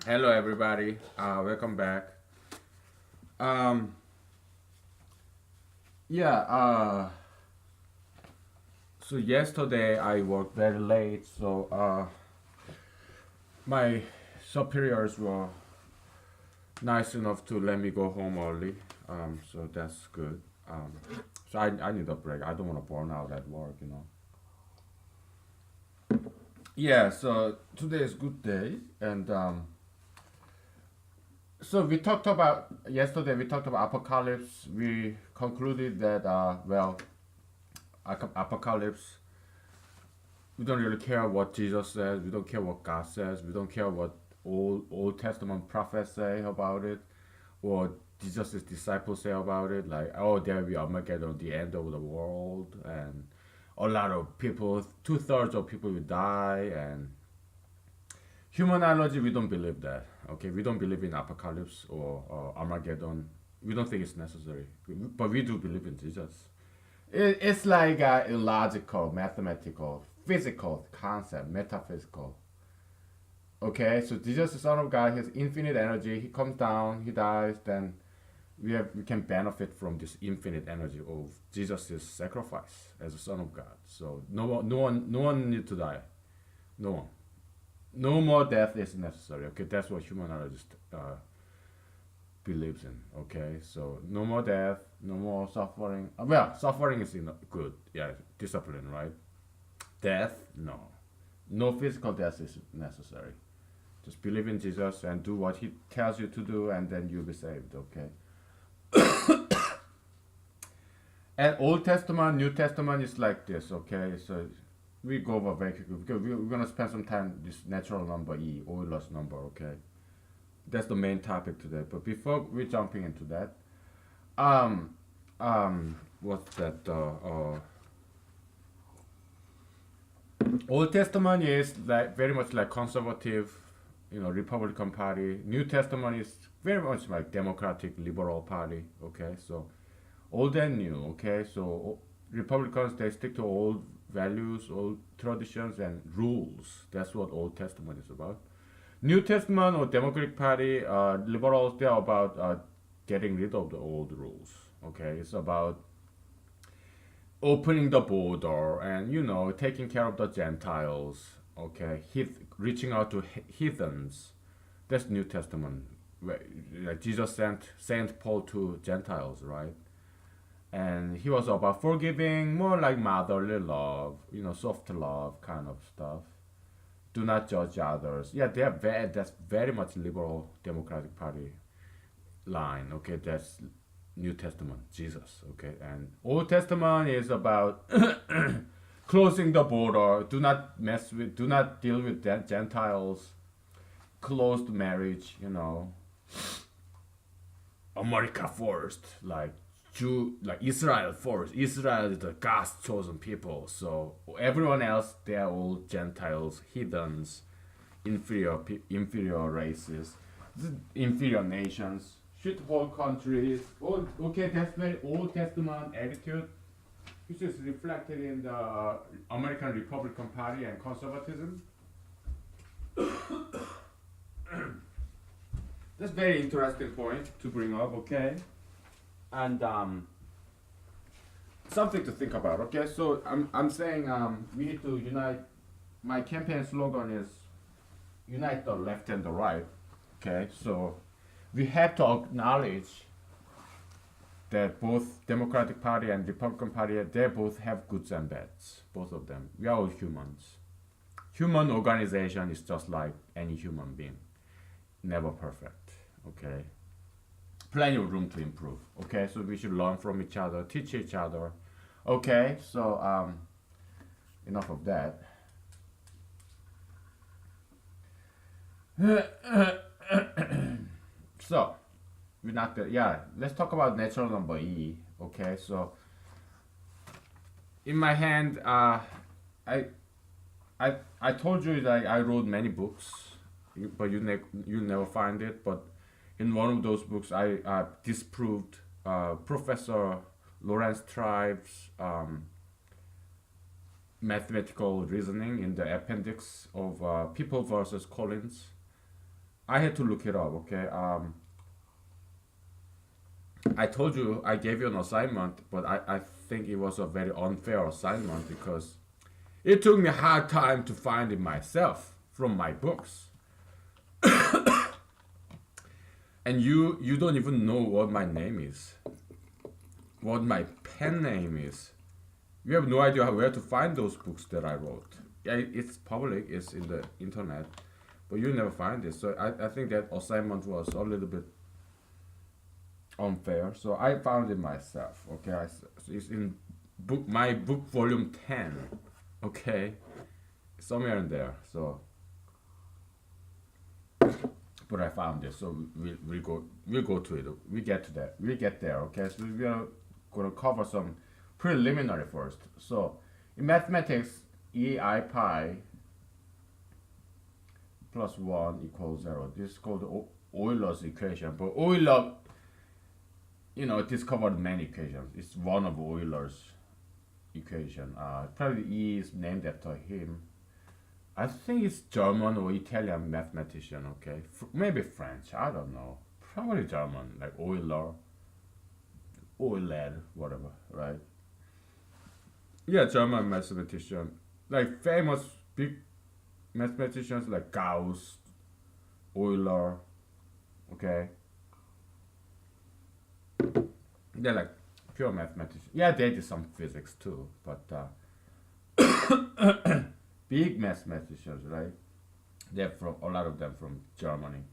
Hello, everybody. Welcome back. Um, yeah. So yesterday I worked very late. So my superiors were nice enough to let me go home early. So that's good. So I need a break. I don't want to burn out at work. Yeah. So today is good day, and so we talked about yesterday. We talked about apocalypse. We concluded that apocalypse. We don't really care what Jesus says. We don't care what God says. We don't care what Old Testament prophets say about it, or Jesus' disciples say about it. Like, oh, there will be Armageddon, the end of the world, and a lot of people, 2/3 of people will die, and humanology, we don't believe that. Okay, we don't believe in apocalypse or Armageddon. We don't think it's necessary, but we do believe in Jesus. It's like a illogical, mathematical, physical concept, metaphysical. Okay, so Jesus, the Son of God, has infinite energy. He comes down, he dies, then we can benefit from this infinite energy of Jesus' sacrifice as the Son of God. So no one need to die. No one. No more death is necessary. Okay, that's what humanist believes in. Okay, so no more death, no more suffering. Well, suffering is good. Yeah, discipline, right? Death, no. No physical death is necessary. Just believe in Jesus and do what He tells you to do, and then you'll be saved. Okay. And Old Testament, New Testament is like this. Okay, so we go over very quickly because we're gonna spend some time this natural number E, Euler's number. Okay, that's the main topic today. But before we jumping into that, um, what's that? Old Testament is like very much like conservative, Republican Party. New Testament is very much like Democratic Liberal Party. Okay, so old and new. Okay, so Republicans they stick to old values, old traditions, and rules. That's what Old Testament is about. New Testament or Democratic Party, liberals they're about getting rid of the old rules. Okay, it's about opening the border and taking care of the Gentiles. Okay, reaching out to heathens. That's New Testament. Like Jesus sent Saint Paul to Gentiles, right? And he was about forgiving, more like motherly love, soft love kind of stuff. Do not judge others. Yeah, that's very much liberal Democratic Party line. Okay, that's New Testament, Jesus. Okay, and Old Testament is about closing the border. Do not deal with Gentiles. Closed marriage. America first, like like Israel first. Israel is the God's chosen people. So everyone else, they are all Gentiles, heathens, inferior races, inferior nations, shithole countries. Okay, that's very Old Testament attitude, which is reflected in the American Republican Party and conservatism. That's very interesting point to bring up. Okay, and something to think about. Okay, so I'm saying we need to unite. My campaign slogan is unite the left and the right. Okay, so we have to acknowledge that both Democratic Party and Republican Party they both have goods and bads. Both of them. We are all humans. Human organization is just like any human being, never perfect. Okay, plenty of room to improve. Okay, so we should learn from each other, teach each other. Okay, so enough of that. So we're not the yeah. Let's talk about natural number E. Okay, so in my hand, I I told you that I wrote many books, but you never find it. But in one of those books, I disproved Professor Lawrence Tribe's mathematical reasoning in the appendix of People versus Collins. I had to look it up. Okay. I told you I gave you an assignment, but I think it was a very unfair assignment because it took me a hard time to find it myself from my books. And you don't even know what my name is, what my pen name is. You have no idea where to find those books that I wrote. Yeah, it's public, it's in the internet, but you never find it. So I think that assignment was a little bit unfair. So I found it myself. Okay, it's in my book volume 10. Okay, somewhere in there. So, but I found it. So we go to it. We get to that. We get there. Okay, so we're gonna cover some preliminary first. So in mathematics, ei pi plus 1 equals 0. This is called the Euler's equation. But Euler, discovered many equations. It's one of Euler's equation. Probably E is named after him. I think it's German or Italian mathematician. Okay, maybe French. I don't know. Probably German, like Euler, whatever, right? Yeah, German mathematician, like famous big mathematicians like Gauss, Euler. Okay, they're like pure mathematicians. Yeah, they did some physics too, but big mathematicians, right? They're from a lot of them from Germany,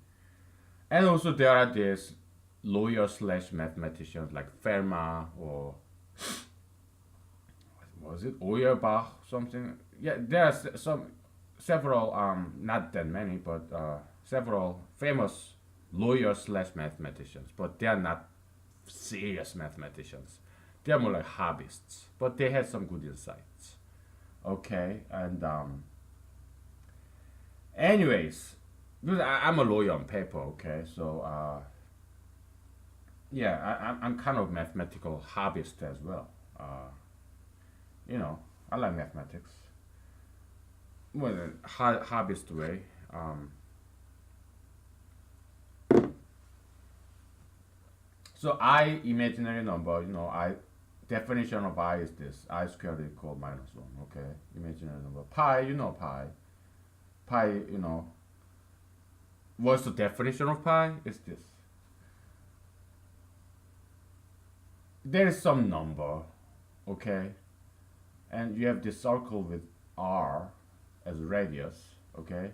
and also there are these lawyer slash mathematicians like Fermat or was it Auerbach something? Yeah, there's some several not that many, but several famous lawyers slash mathematicians, but they are not serious mathematicians. They are more like hobbyists, but they had some good insights. Okay, and anyways, because I'm a lawyer on paper. Okay, so yeah, I'm kind of mathematical hobbyist as well. I like mathematics. Well, hobbyist way. So I imaginary number. I definition of I is this: I squared equal minus one. Okay, imaginary number. Pi, pi. Pi, what's the definition of pi? Is this? There is some number, okay, and you have this circle with r as radius, okay,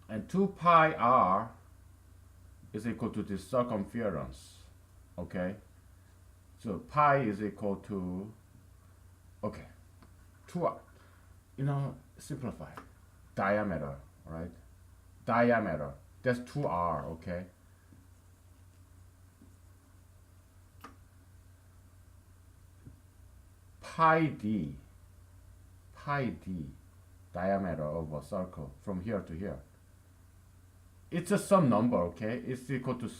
and 2 pi r is equal to the circumference, okay. So pi is equal to, okay, 2r, simplify, diameter, right? Diameter, that's 2r, okay. Pi d, diameter of a circle from here to here. It's just some number, okay? It's equal to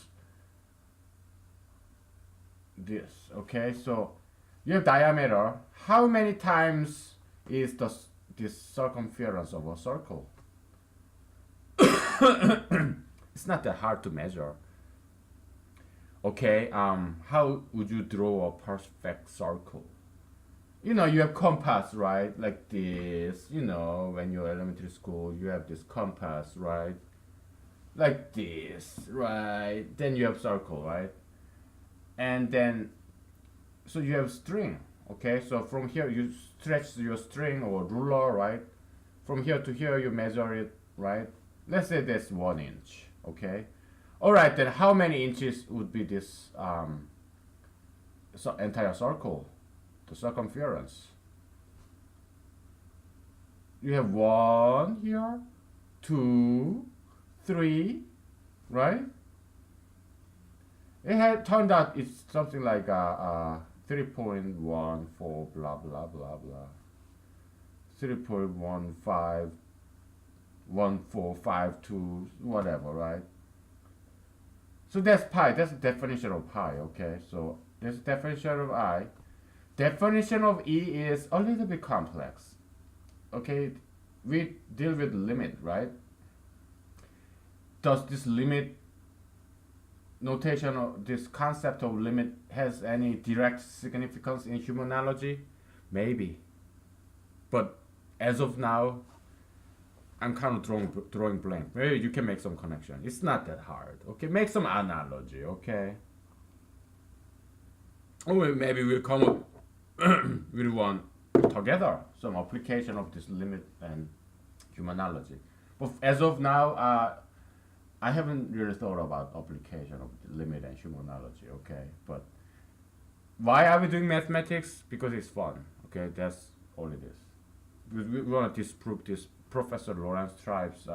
this, okay? So you have diameter. How many times is this circumference of a circle? It's not that hard to measure. Okay, how would you draw a perfect circle? You have compass, right? Like this, when you're elementary school, you have this compass, right? Like this, right? Then you have circle, right? And then, so you have string, okay? So from here, you stretch your string or ruler, right? From here to here, you measure it, right? Let's say that's 1 inch, okay? All right, then how many inches would be this entire circle? The circumference. You have 1 here, 2, 3, right? It had turned out it's something like 3.14 blah blah blah blah 3.151452 whatever, right? So that's pi. That's the definition of pi. Okay, so there's the definition of I. Definition of E is a little bit complex. Okay, we deal with limit, right? does this limit notation or this concept of limit has any direct significance in humanology? Maybe, but as of now, I'm kind of drawing blank. Maybe you can make some connection. It's not that hard. Okay, make some analogy. Okay, or maybe we'll come up with one together. Some application of this limit and humanology. But as of now, I haven't really thought about application of the limit and humanology. Okay, but why are we doing mathematics? Because it's fun. Okay, that's all it is. We want to disprove this Professor Lawrence Tribe's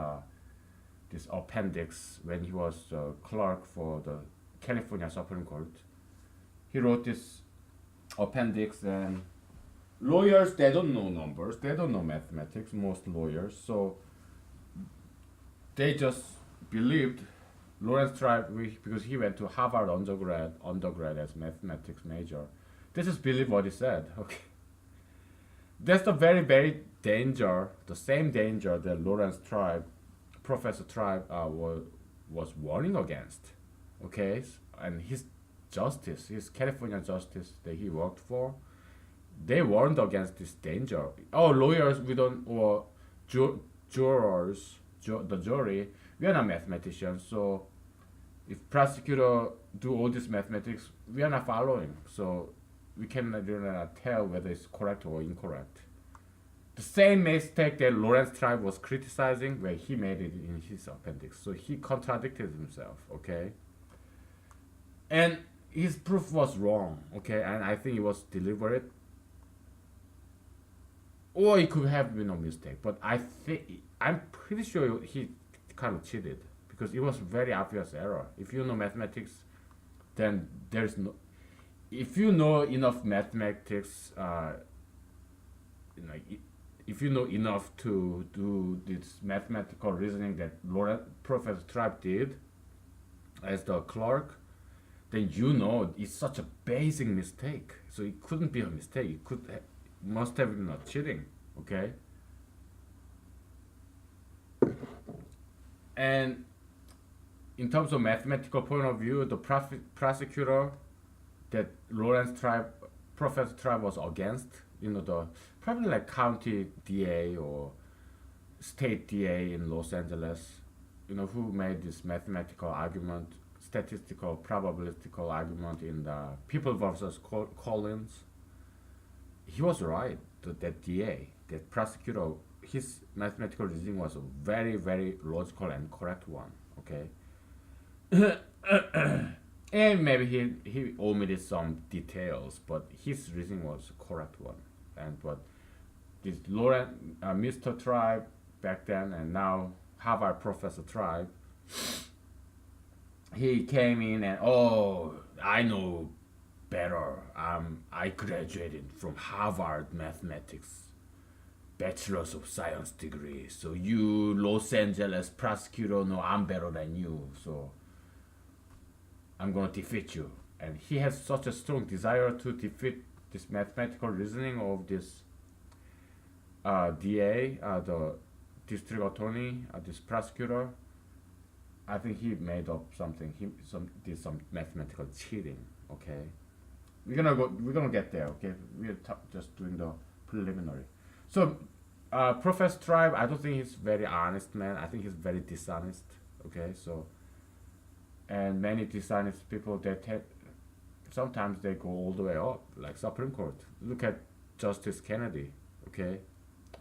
this appendix when he was clerk for the California Supreme Court. He wrote this appendix, and lawyers, they don't know numbers, they don't know mathematics. Most lawyers, so they just believed Lawrence Tribe because he went to Harvard undergrad as mathematics major. They just believe what he said. Okay, that's the very danger, the same danger that Lawrence Tribe, Professor Tribe, was warning against. Okay, and his California justice that he worked for, they warned against this danger. Oh, lawyers, we don't, or jurors, the jury, we are not mathematicians, so if prosecutor do all this mathematics, we are not following, so we cannot really not tell whether it's correct or incorrect. The same mistake that Lawrence Tribe was criticizing, where he made it in his appendix, so he contradicted himself. Okay, and his proof was wrong. Okay, and I think it was deliberate, or it could have been a mistake. But I'm pretty sure he kind of cheated because it was very obvious error. If you know mathematics, then there's no. If you know enough mathematics, if you know enough to do this mathematical reasoning that Professor Trapp did as the clerk, then you know it's such a basic mistake. So it couldn't be a mistake. Must have been a cheating. Okay. And in terms of mathematical point of view, the prosecutor that Professor Tribe was against, the probably like county DA or state DA in Los Angeles, who made this mathematical argument, statistical, probabilistical argument in the People versus Collins. He was right. That DA, that prosecutor, his mathematical reasoning was a very logical and correct one. Okay. And maybe he omitted some details, but his reasoning was a correct one. And but this Mr. Tribe back then, and now Harvard Professor Tribe, he came in and I know better. I graduated from Harvard mathematics, bachelor's of science degree. So you Los Angeles prosecutor know I'm better than you. So I'm gonna defeat you. And he has such a strong desire to defeat this mathematical reasoning of this DA, the district attorney, this prosecutor. I think he made up something. He did some mathematical cheating. Okay, we're gonna get there. Okay, we're just doing the preliminary. So, Professor Tribe, I don't think he's very honest man. I think he's very dishonest. Okay, so. And many dishonest people, sometimes they go all the way up, like Supreme Court. Look at Justice Kennedy, okay?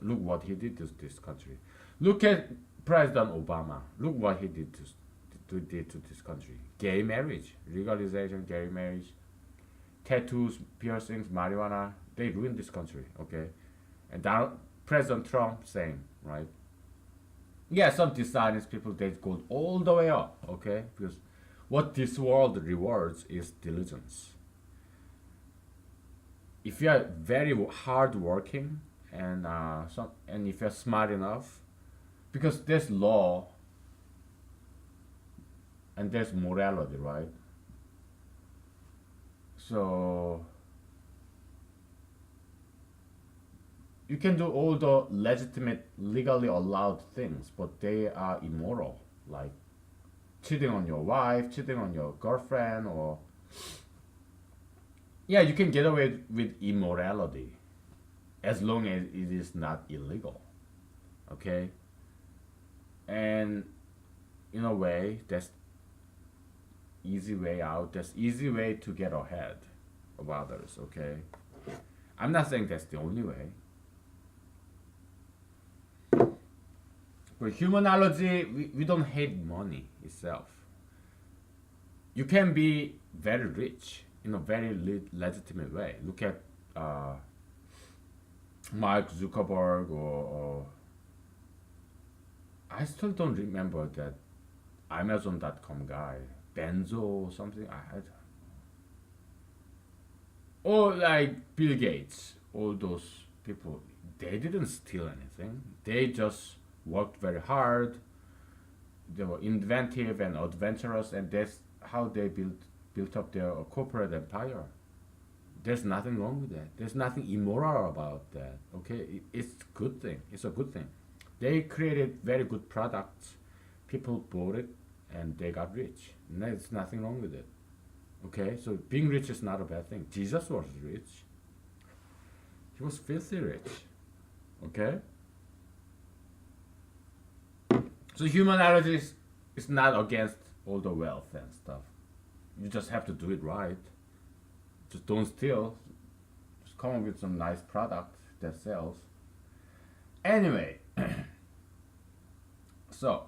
Look what he did to this country. Look at President Obama. Look what he did to this country. Gay marriage, legalization, gay marriage, tattoos, piercings, marijuana. They ruined this country, okay? And now President Trump, same, right? Yeah, some dishonest people, they go all the way up, okay? Because what this world rewards is diligence. If you are very hardworking and if you're smart enough, because there's law and there's morality, right? So you can do all the legitimate, legally allowed things, but they are immoral, like cheating on your wife, cheating on your girlfriend, or yeah, you can get away with immorality as long as it is not illegal. Okay, and in a way, that's easy way out. That's easy way to get ahead of others. Okay, I'm not saying that's the only way. But humanology, we don't hate money itself. You can be very rich in a very legitimate way. Look at uh, Mark Zuckerberg, or I still don't remember that Amazon.com guy, Benzo or something. Or like Bill Gates, all those people, they didn't steal anything. They just worked very hard. They were inventive and adventurous, and that's how they built up their corporate empire. There's nothing wrong with that. There's nothing immoral about that. Okay, it's a good thing. It's a good thing. They created very good products. People bought it, and they got rich. And there's nothing wrong with it. Okay, so being rich is not a bad thing. Jesus was rich. He was filthy rich. Okay, so humanity is not against all the wealth and stuff. You just have to do it right. Just don't steal. Just come up with some nice product that sells. Anyway, so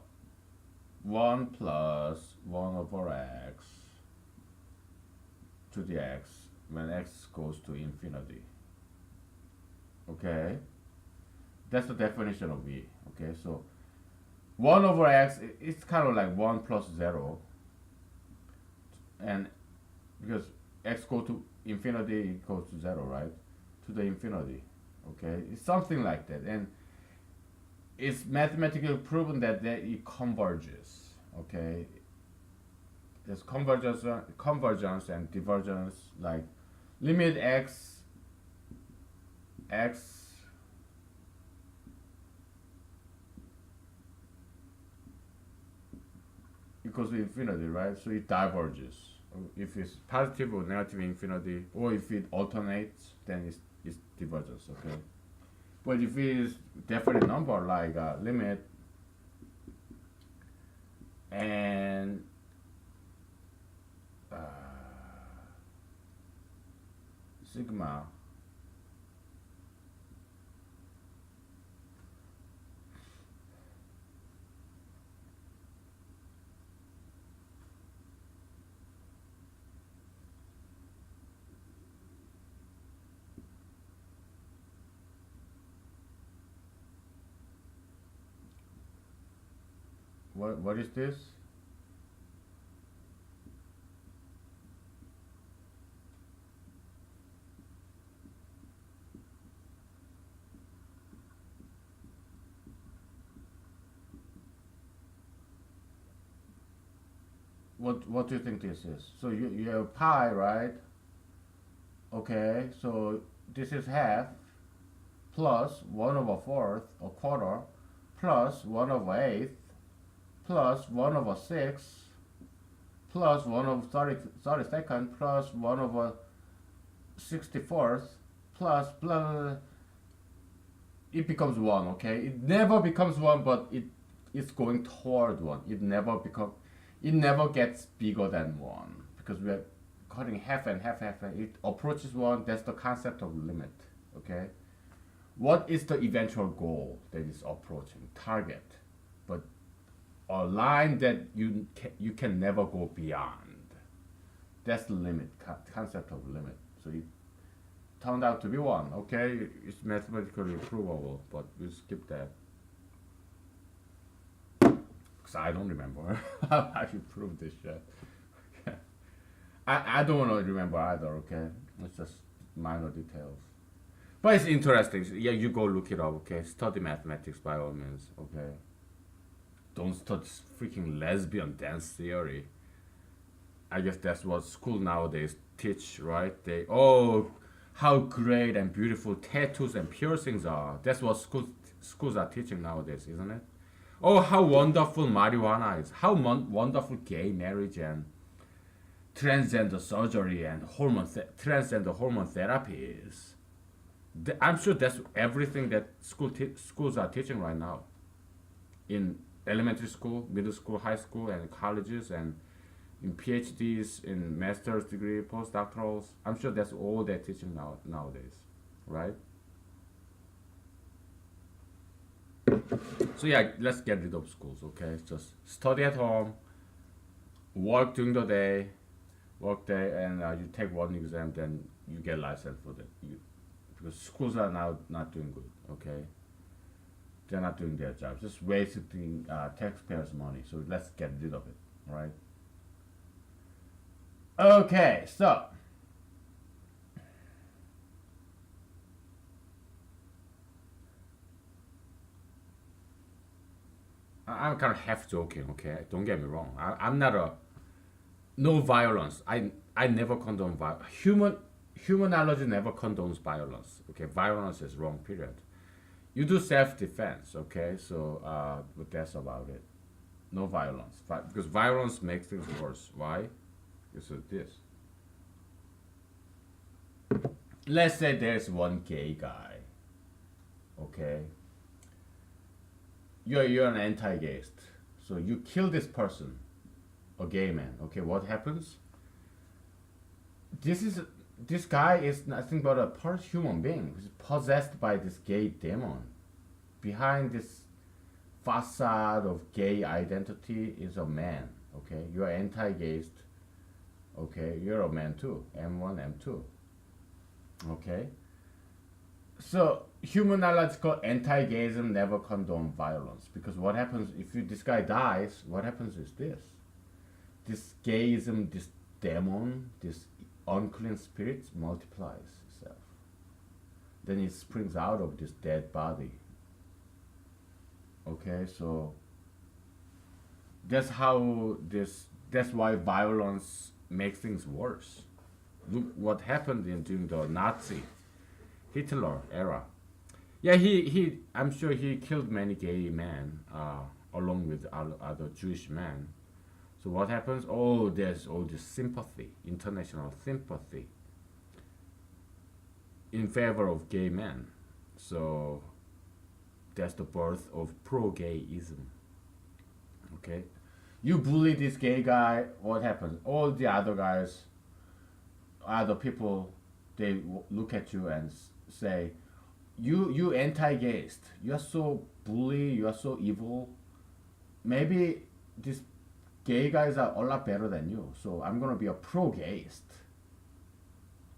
1 plus 1 over x to the x when x goes to infinity. Okay, that's the definition of v. Okay, so 1 over x, it's kind of like 1 plus 0, and because x go to infinity, it goes to 0, right? To the infinity. Okay, it's something like that, and it's mathematically proven that it converges. Okay, there's convergence and divergence. Like limit x equals to infinity, right? So it diverges. If it's positive or negative infinity, or if it alternates, then it's diverges. Okay, but if it is definite number like limit and sigma, what is this? What do you think this is? So you have pi, right? Okay, so this is half plus 1 over fourth, a quarter, plus 1 over eighth, plus 1 over 6, plus 1 over 32nd, plus 1 over 64th, plus blah, blah, blah. It becomes 1, okay? It never becomes 1, but it's going toward 1. It never gets bigger than 1, because we are cutting half and half, and it approaches 1. That's the concept of limit, okay? What is the eventual goal that is approaching? Target. But a line that you can never go beyond. That's the limit, concept of limit. So it turned out to be 1, okay? It's mathematically provable, but we'll skip that. Because I don't remember how you prove this shit. I don't want to remember either, okay? It's just minor details. But it's interesting. Yeah, you go look it up, okay? Study mathematics by all means, okay? Don't study freaking lesbian dance theory. I guess that's what school nowadays teach, right? How great and beautiful tattoos and piercings are. That's what schools are teaching nowadays, isn't it? Oh, how wonderful marijuana is. How wonderful gay marriage and transgender surgery and transgender hormone therapy is. I'm sure that's everything that schools are teaching right now in elementary school, middle school, high school, and colleges, and in PhDs, in master's degree, postdoctorals. I'm sure that's all they're teaching nowadays, right? So yeah, let's get rid of schools, okay? Just study at home, work during the day, work day, and you take one exam, then you get license for that. Because schools are now not doing good, okay? They're not doing their job, just wasting taxpayers' money. So let's get rid of it, right? Okay, so I'm kind of half joking, okay? Don't get me wrong. I'm not a no violence. I never condone violence. Humanology never condones violence. Okay, violence is wrong. Period. You do self defense. Okay, so but that's about it. No violence. Because violence makes things worse. Why? Because of this. Let's say there's one gay guy. Okay, you're an anti-gayist. So you kill this person, a gay man. Okay, what happens? This is this guy is nothing but a part human being who's possessed by this gay demon. Behind this facade of gay identity is a man. Okay, you're anti-gayist. Okay, you're a man too. M1, M2. Okay, so humanological anti-gayism never condone violence because what happens if this guy dies? What happens is this gayism, this demon, this unclean spirit multiplies itself. Then it springs out of this dead body. Okay, so that's how this. That's why violence makes things worse. Look what happened during the Nazi Hitler era. Yeah, he I'm sure he killed many gay men along with other Jewish men. So what happens? Oh, there's all this sympathy, international sympathy in favor of gay men. So that's the birth of pro-gayism. Okay, you bully this gay guy. What happens? All the other guys, other people, they look at you and say, you anti-gayist. You're so bully. You're so evil. Maybe these gay guys are a lot better than you. So I'm gonna be a pro-gayist.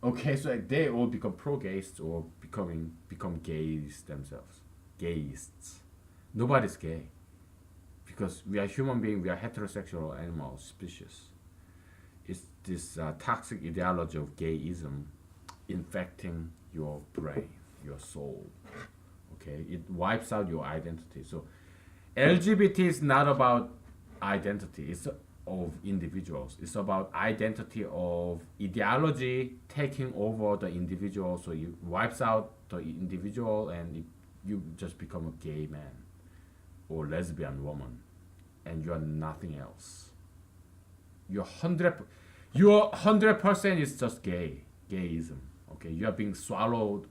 Okay, so they all become pro-gayist or become gays themselves. Gayists. Nobody's gay because we are human beings. We are heterosexual animal species. It's this toxic ideology of gayism infecting your brain, your soul. Okay, it wipes out your identity. So LGBT is not about identity. It's of individuals. It's about identity of ideology taking over the individual. So you wipes out the individual and you just become a gay man or lesbian woman, and you are nothing else. You're 100% is just gayism. Okay, you are being swallowed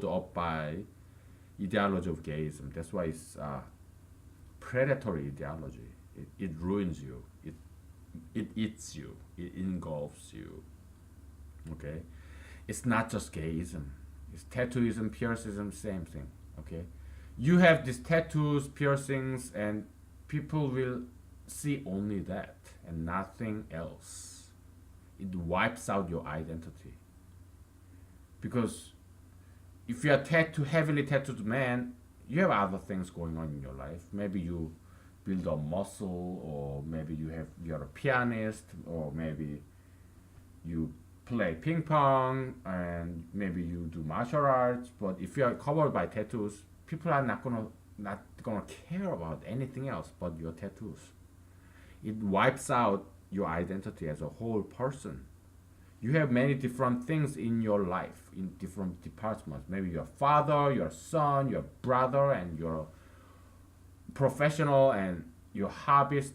up by ideology of gayism. That's why it's predatory ideology. It ruins you. It eats you. It engulfs you. Okay, it's not just gayism. It's tattooism, piercism, same thing. Okay, you have these tattoos, piercings, and people will see only that and nothing else. It wipes out your identity because if you are heavily tattooed man, you have other things going on in your life. Maybe you build a muscle, or maybe you're a pianist, or maybe you play ping pong, and maybe you do martial arts. But if you are covered by tattoos, people are not gonna care about anything else but your tattoos. It wipes out your identity as a whole person. You have many different things in your life in different departments. Maybe your father, your son, your brother, and your professional and your hobbyist,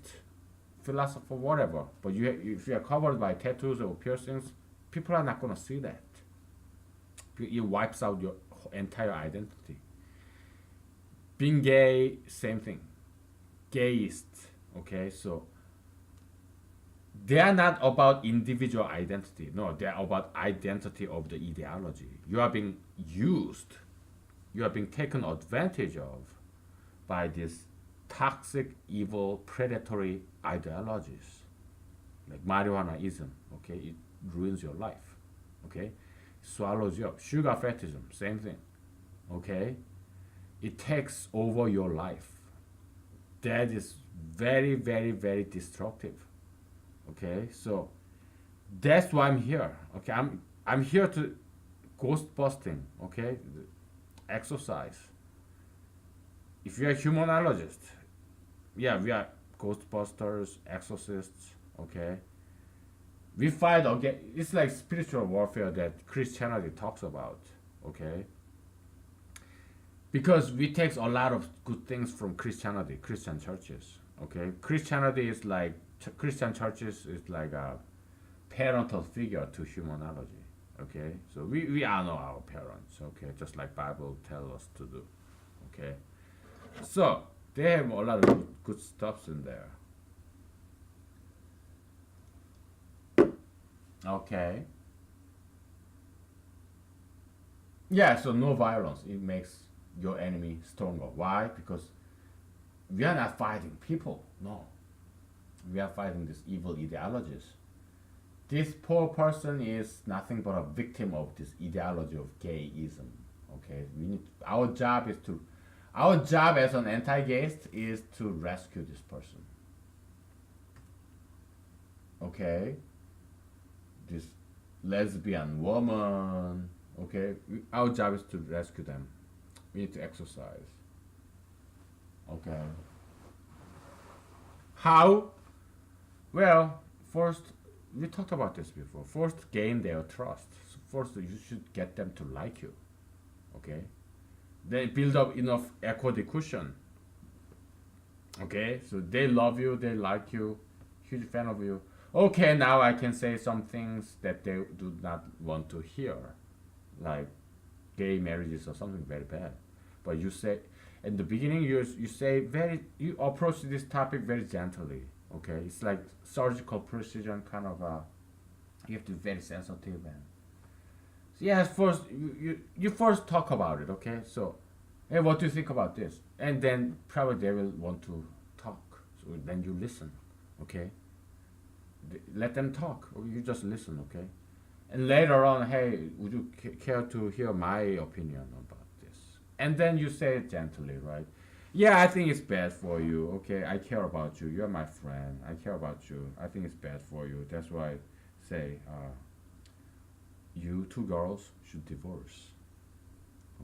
philosopher, whatever. But if you are covered by tattoos or piercings, people are not gonna see that. It wipes out your entire identity. Being gay, same thing. Gayist, okay? So they are not about individual identity. No, they are about identity of the ideology. You are being used. You are being taken advantage of by these toxic, evil, predatory ideologies, like marijuanaism. Okay, it ruins your life. Okay, swallows you up. Sugar fetishism, same thing. Okay, it takes over your life. That is very, very, very destructive. Okay, so that's why I'm here. Okay, I'm here to ghost busting. Okay, exercise. If you're a humanologist, yeah, we are ghostbusters, exorcists. Okay, we fight again. It's like spiritual warfare that Christianity talks about. Okay, because we take a lot of good things from Christianity, Christian churches. Okay, Christianity is like Christian churches is like a parental figure to humanology. Okay, so we honor our parents. Okay, just like Bible tell us to do. Okay, so they have a lot of good stuffs in there. Okay, yeah. So no violence. It makes your enemy stronger. Why? Because we are not fighting people. No, we are fighting these evil ideologies. This poor person is nothing but a victim of this ideology of gayism. Okay, we need our job as an anti-gayist is to rescue this person. Okay, this lesbian woman. Okay, our job is to rescue them. We need to exercise. Okay, how? Well, first we talked about this before. First, gain their trust. So first, you should get them to like you. Okay. Then build up enough equity cushion. Okay. So they love you. They like you. Huge fan of you. Okay. Now I can say some things that they do not want to hear, like gay marriages or something very bad. But you say in the beginning, you say you approach this topic very gently. Okay. It's like surgical precision kind of you have to be very sensitive and so yes, first you first talk about it, okay? So, hey, what do you think about this? And then probably they will want to talk. So then you listen, okay? Let them talk, or you just listen, okay? And later on, hey, would you care to hear my opinion about this? And then you say it gently, right? Yeah, I think it's bad for you. Okay, I care about you. You're my friend. I care about you. I think it's bad for you. That's why I say, you two girls should divorce.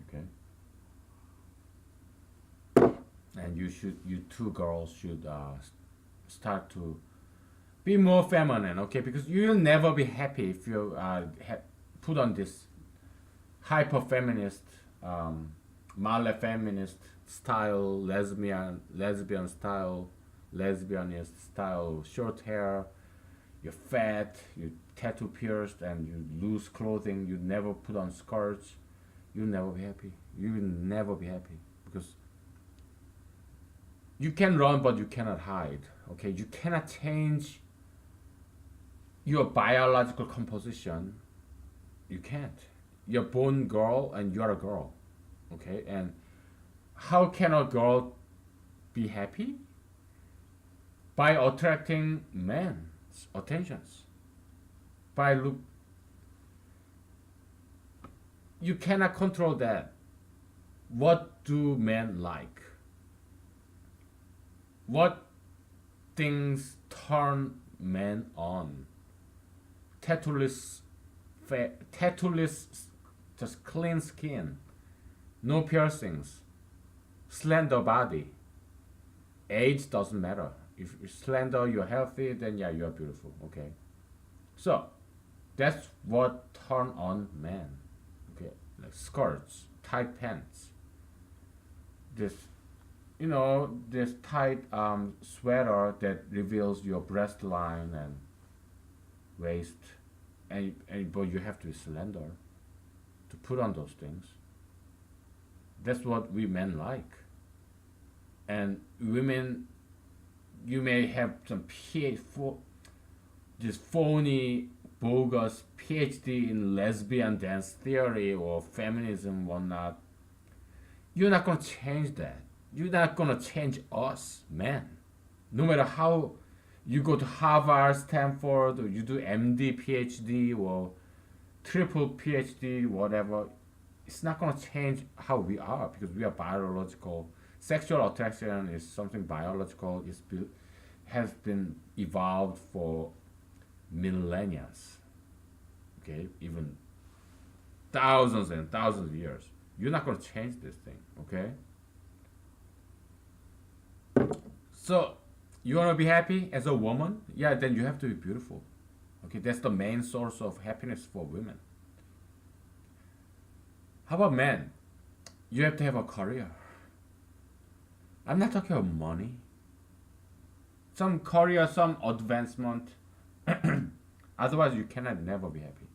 Okay, and you two girls should start to be more feminine. Okay, because you'll never be happy if you put on this hyper feminist, male feminist style, lesbian style, lesbianist style, short hair, you're fat, you tattoo pierced, and you lose clothing, you never put on skirts, you'll never be happy. You will never be happy because you can run, but you cannot hide. Okay, you cannot change your biological composition. You can't. You're born girl, and you're a girl. Okay, and how can a girl be happy? By attracting men's attentions. By look, you cannot control that. What do men like? What things turn men on? Tattooless, tattooless, just clean skin, no piercings, slender body. Age doesn't matter. If you're slender, you're healthy, then yeah, you're beautiful. Okay, so that's what turn on men. Okay, like skirts, tight pants. This this tight sweater that reveals your breast line and waist, but you have to be slender to put on those things. That's what we men like. And women, you may have some this phony, bogus PhD in lesbian dance theory or feminism, whatnot. You're not gonna change that. You're not gonna change us, men. No matter how you go to Harvard, Stanford, or you do MD, PhD, or triple PhD, whatever, it's not gonna change how we are because we are biological. Sexual attraction is something biological. Has been evolved for millennia. Okay, even thousands and thousands of years. You're not gonna change this thing. Okay. So you wanna be happy as a woman? Yeah, then you have to be beautiful. Okay, that's the main source of happiness for women. How about men? You have to have a career. I'm not talking about money. Some career, some advancement. Otherwise, you cannot never be happy.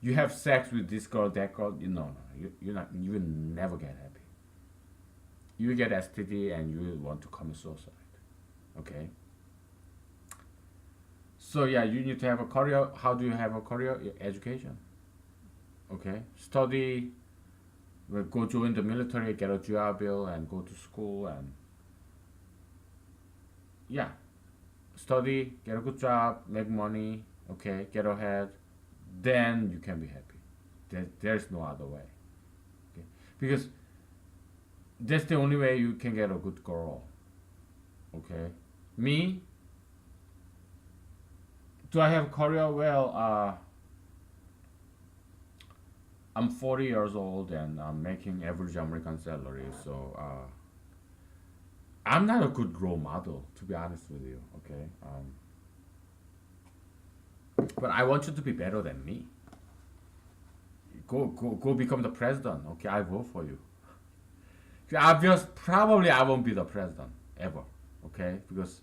You have sex with this girl, that girl. No, you're not. You will never get happy. You will get STD and you will want to commit suicide. Okay. So yeah, you need to have a career. How do you have a career? Education. Okay. Study. Go join the military, get a job, and go to school, and yeah, study, get a good job, make money, okay, get ahead, then you can be happy. There's no other way. Okay? Because that's the only way you can get a good girl. Okay? Me, do I have a career? Well, I'm 40 years old and I'm making average American salary, so I'm not a good role model, to be honest with you, okay? But I want you to be better than me. Go become the president, okay? I vote for you. Obvious, probably I won't be the president ever, okay? Because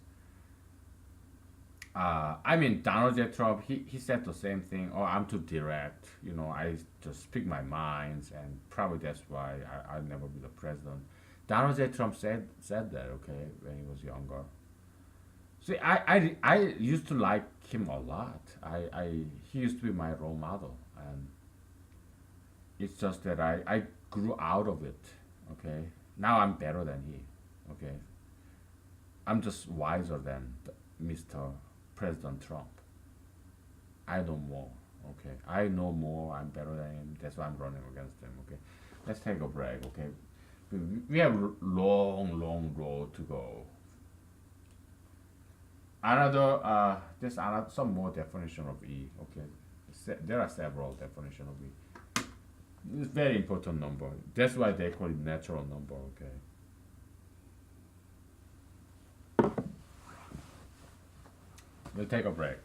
I mean, Donald J. Trump, he said the same thing. Oh, I'm too direct. I just speak my minds, and probably that's why I'll never be the president. Donald J. Trump said that, okay, when he was younger. See, I used to like him a lot. He used to be my role model, and it's just that I grew out of it, okay? Now I'm better than he, okay? I'm just wiser than Mr. President Trump. I know more, okay? I know more, I'm better than him. That's why I'm running against him, okay? Let's take a break, okay? We have a long road to go. There's some more definition of E, okay? There are several definitions of E. It's a very important number. That's why they call it natural number, okay? We'll take a break.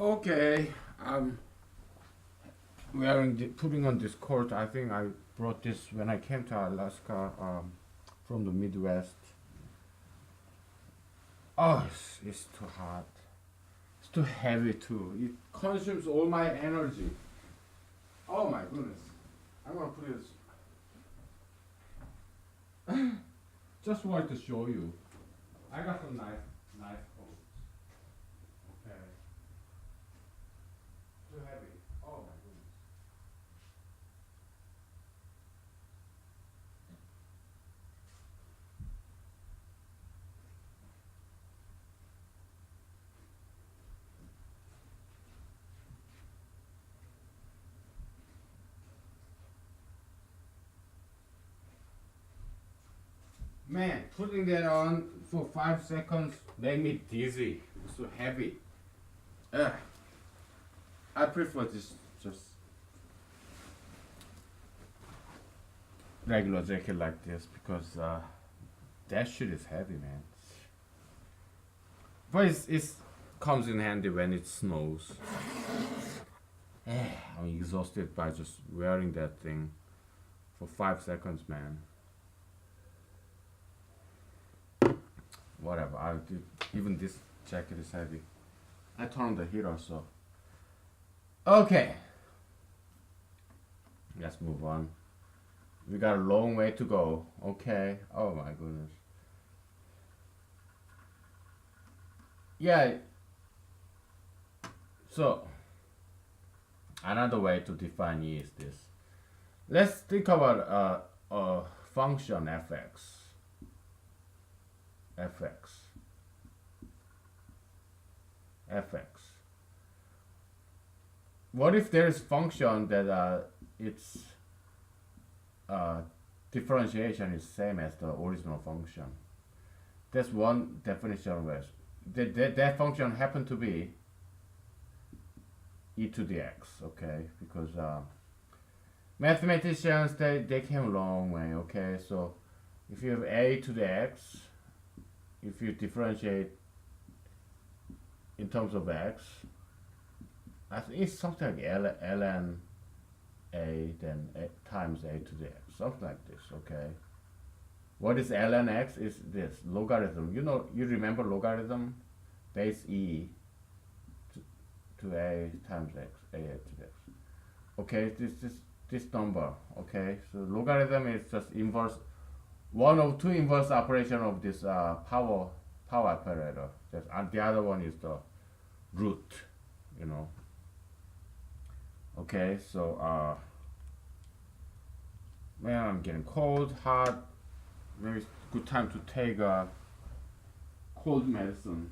Okay, I'm putting on this coat. I think I brought this when I came to Alaska from the Midwest. Oh, it's too hot. It's too heavy too. It consumes all my energy. Oh my goodness. I'm gonna put this. Just wanted to show you. I got some nice coats. Okay. Too heavy. Oh my goodness. Man, putting that on for 5 seconds made me dizzy. It's so heavy. Ugh. I prefer this just regular jacket like this because that shit is heavy, man. But it's comes in handy when it snows. I'm exhausted by just wearing that thing for 5 seconds, man. Whatever. Even this jacket is heavy. I turned the heater, so okay. Let's move on. We got a long way to go. Okay. Oh my goodness. Yeah. So another way to define E is this. Let's think about a function fx. fx. fx. What if there is function that its differentiation is same as the original function? That's one definition where that function happen to be e to the x, okay? Because mathematicians they came a long way, okay? So if you have a to the x, if you differentiate in terms of x, I think it's something like ln a then times a to the x, something like this, okay? What is ln x is this logarithm. You remember logarithm? Base e to a times x, a to the x. Okay, this number. Okay, so logarithm is just inverse, one of two inverse operation of this power operator. And the other one is the root. You know. Okay, so man, I'm getting cold, hot. Maybe it's a good time to take a cold medicine.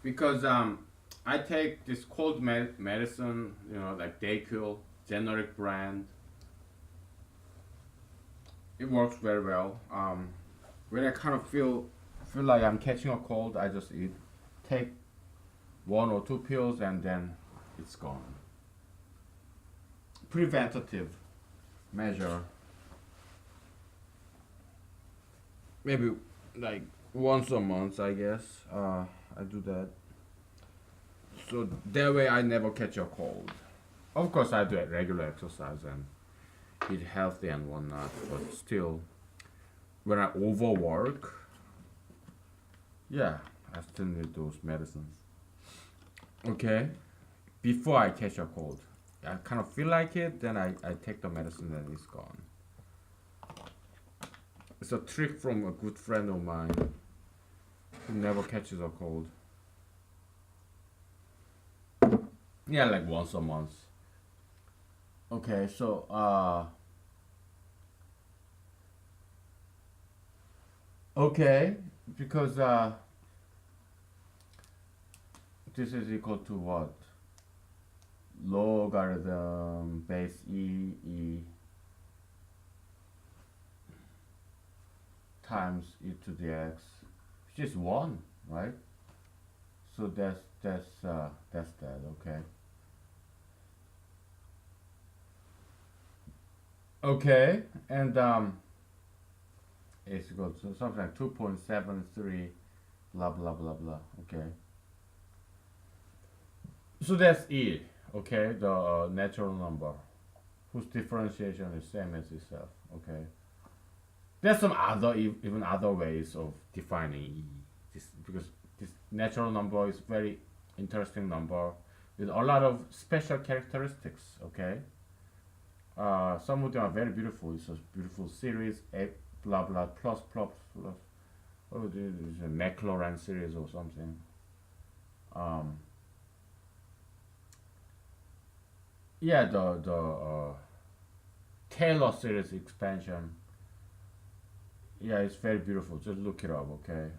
Because I take this cold medicine, like Dayquil, generic brand. It works very well. When I kind of feel like I'm catching a cold, I just take one or two pills and then it's gone. Preventative measure. Maybe like once a month, I guess. I do that. So that way I never catch a cold. Of course, I do regular exercise and eat healthy and whatnot, but still, when I overwork, yeah, I still need those medicines. Okay, before I catch a cold, I kind of feel like it, then I take the medicine and it's gone. It's a trick from a good friend of mine who never catches a cold. Yeah, like once a month. Okay, so okay, because this is equal to what? Logarithm base e times e to the x, which is 1, right? So that's that, okay? Okay, and it's equal to something like 2.73, blah blah blah blah. Okay, so that's e. Okay, the natural number whose differentiation is same as itself. Okay, there's some other even other ways of defining e. This because this natural number is very interesting number with a lot of special characteristics. Okay, some of them are very beautiful. It's a beautiful series, a blah blah plus plus plus. Oh, this is a Maclaurin series or something. Um, yeah, the Taylor series expansion. Yeah, it's very beautiful. Just look it up, okay?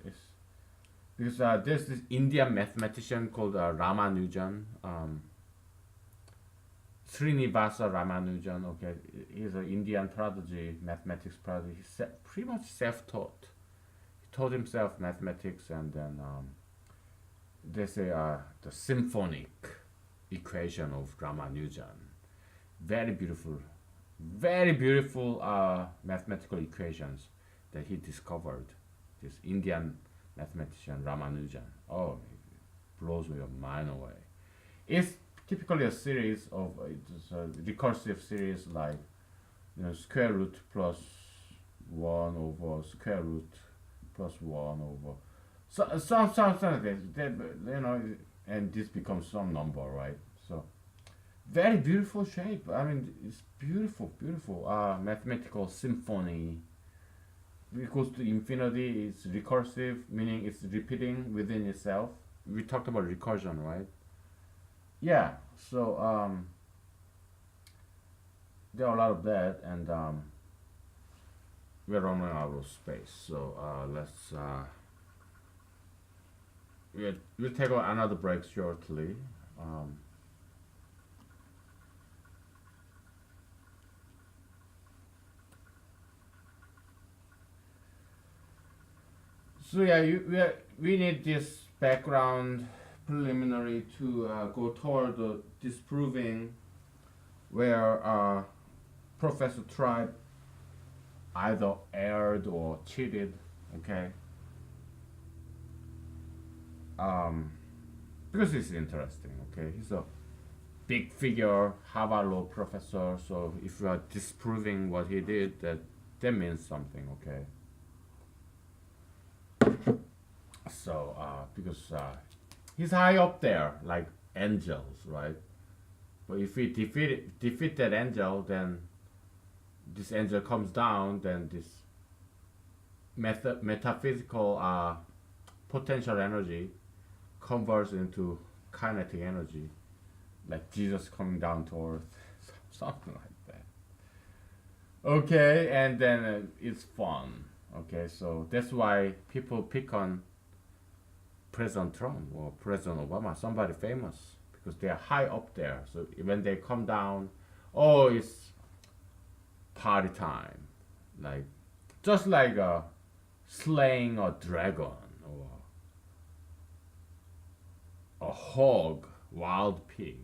It's because there's this Indian mathematician called Ramanujan. Srinivasa Ramanujan. Okay, he's an Indian prodigy, mathematics prodigy. He's pretty much self-taught. He taught himself mathematics, and then they say the symphonic equation of Ramanujan. Very beautiful mathematical equations that he discovered. This Indian mathematician Ramanujan. Oh, it blows your mind away. It's typically a series of it's a recursive series like square root plus one over square root plus one over something like that. And this becomes some number, right? So very beautiful shape. I mean, it's beautiful. Mathematical symphony equals to infinity. It's recursive, meaning it's repeating within itself. We talked about recursion, right? Yeah. So there are a lot of that, and we're running out of space. So let's we'll take another break shortly. Um, So yeah, we need this background preliminary to go toward the disproving where Professor Tribe either erred or cheated. Okay, um, because it's interesting. Okay, he's a big figure, Harvard law professor. So if you are disproving what he did, that means something. Okay. So because he's high up there, like angels, right? But if we defeat that angel, then this angel comes down, then this metaphysical potential energy converts into kinetic energy, like Jesus coming down to earth, something like that. Okay, and then it's fun. Okay, so that's why people pick on President Trump or President Obama, somebody famous, because they are high up there. So when they come down, oh, it's party time, like just like slaying a dragon or a hog, wild pig,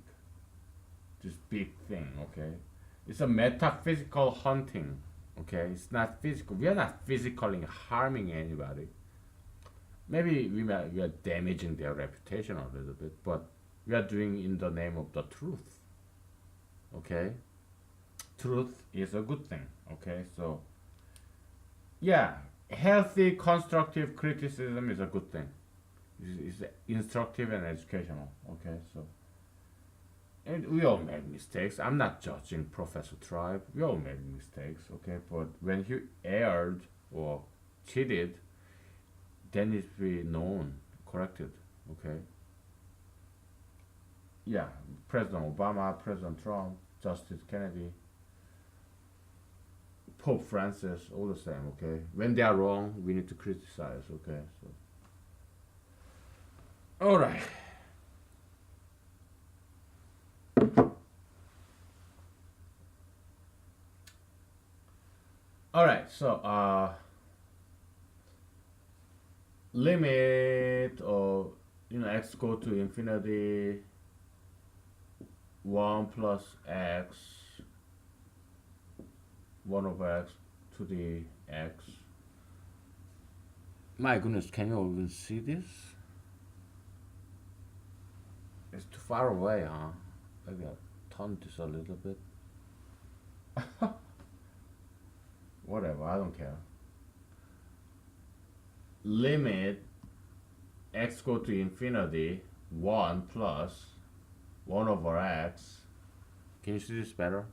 this big thing. Okay, it's a metaphysical hunting. Okay, it's not physical. We are not physically harming anybody. Maybe we are damaging their reputation a little bit, but we are doing in the name of the truth. Okay, truth is a good thing. Okay, so yeah, healthy constructive criticism is a good thing. It's instructive and educational. Okay, so and we all make mistakes. I'm not judging Professor Tribe. We all make mistakes. Okay, but when he erred or cheated, then it will be known, corrected. Okay. Yeah, President Obama, President Trump, Justice Kennedy, Pope Francis, all the same, okay? When they are wrong, we need to criticize, okay? So, all right. All right, so limit of x go to infinity 1 plus x 1 over x to the x. My goodness, can you even see this? It's too far away, huh? Maybe I'll turn this a little bit. Whatever, I don't care. Limit x go to infinity 1 plus 1 over x. Can you see this better?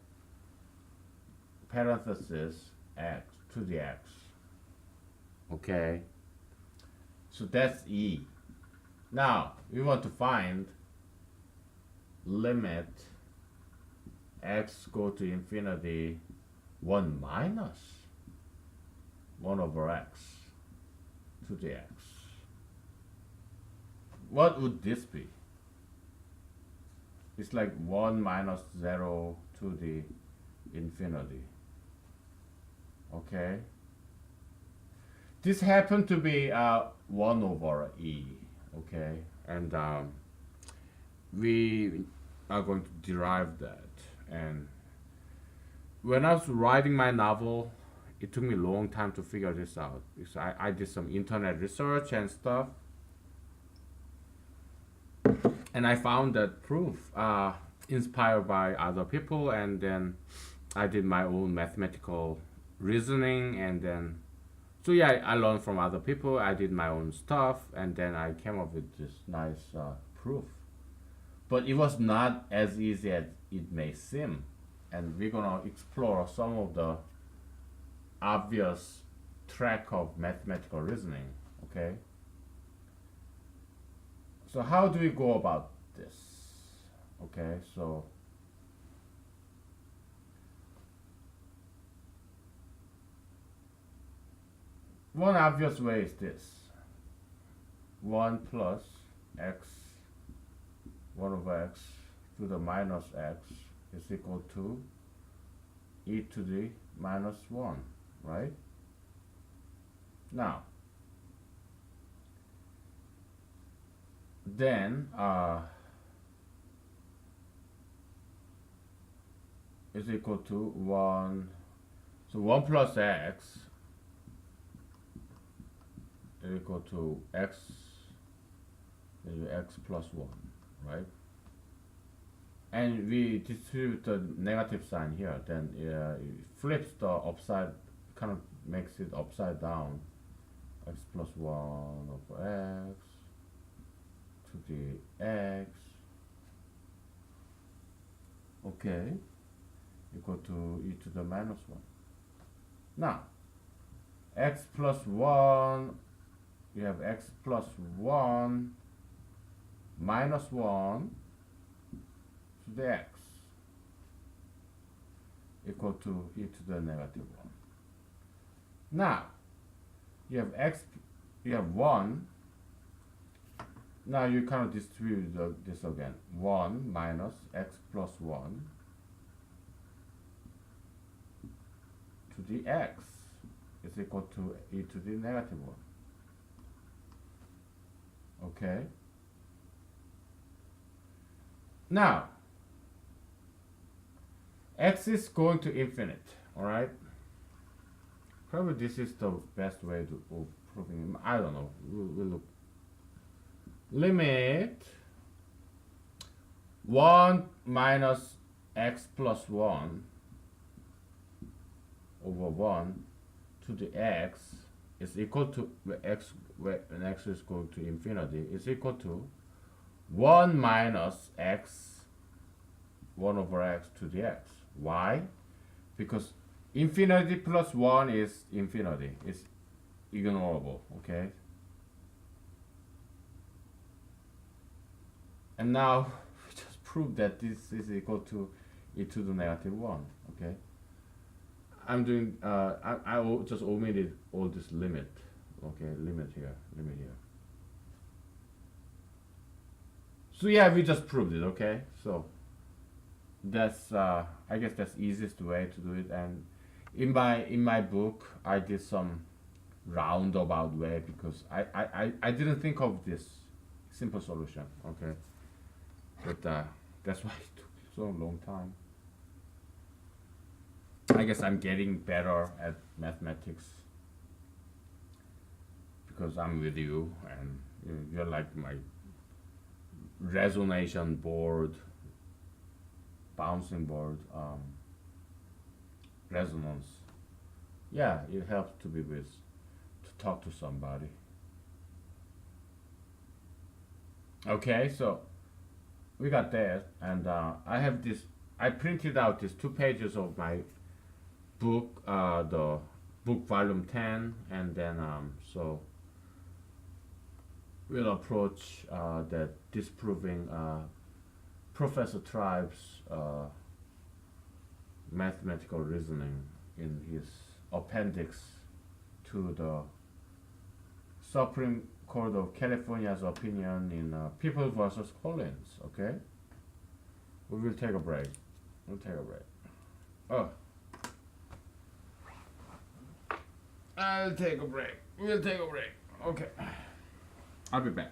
Parenthesis x to the x. Okay. So that's e. Now we want to find limit x go to infinity 1 minus 1 over x to the x. What would this be? It's like 1 minus 0 to the infinity. Okay. This happened to be 1 over e. Okay. And we are going to derive that. And when I was writing my novel, it took me a long time to figure this out because I did some internet research and stuff, and I found that proof inspired by other people, and then I did my own mathematical reasoning, and then so yeah, I learned from other people, I did my own stuff, and then I came up with this nice proof. But it was not as easy as it may seem, and we're gonna explore some of the obvious track of mathematical reasoning. Okay, so how do we go about this? Okay, so one obvious way is this: 1 plus x 1 over x to the minus x is equal to e to the minus 1, right? Now, then is equal to 1, so 1 plus x is equal to x plus 1, right? And we distribute the negative sign here, then it flips the upside, kind of makes it upside down. X plus 1 over x to the x, okay, equal to e to the minus 1. Now, x plus 1, we have x plus 1 minus 1 to the x equal to e to the negative 1. Now, you have x, you have 1. Now you kind of distribute this again. 1 minus x plus 1 to the x is equal to e to the negative 1. Okay? Now, x is going to infinite, alright? Probably this is the best way of proving it. I don't know. We'll look. Limit 1 minus x plus 1 over 1 to the x is equal to x, when x is going to infinity, is equal to 1 minus x 1 over x to the x. Why? Because infinity plus 1 is infinity. It's ignorable, okay? And now we just proved that this is equal to e to the negative 1, okay? I'm doing. Just omitted all this limit. Okay, limit here, limit here. So yeah, we just proved it. Okay, so that's I guess that's easiest way to do it. And in my book, I did some roundabout way because I didn't think of this simple solution. Okay, but that's why it took so long time. I guess I'm getting better at mathematics because I'm with you and you're like my resonation board, bouncing board, resonance. Yeah, it helps to be with, to talk to somebody. Okay, so we got that, and I have this. I printed out these 2 pages of my book, the book volume 10, and then so we'll approach that disproving Professor Tribe's mathematical reasoning in his appendix to the Supreme Court of California's opinion in People versus Collins. Okay, we will take a break. We'll take a break. Oh, I'll take a break. We'll take a break. Okay, I'll be back.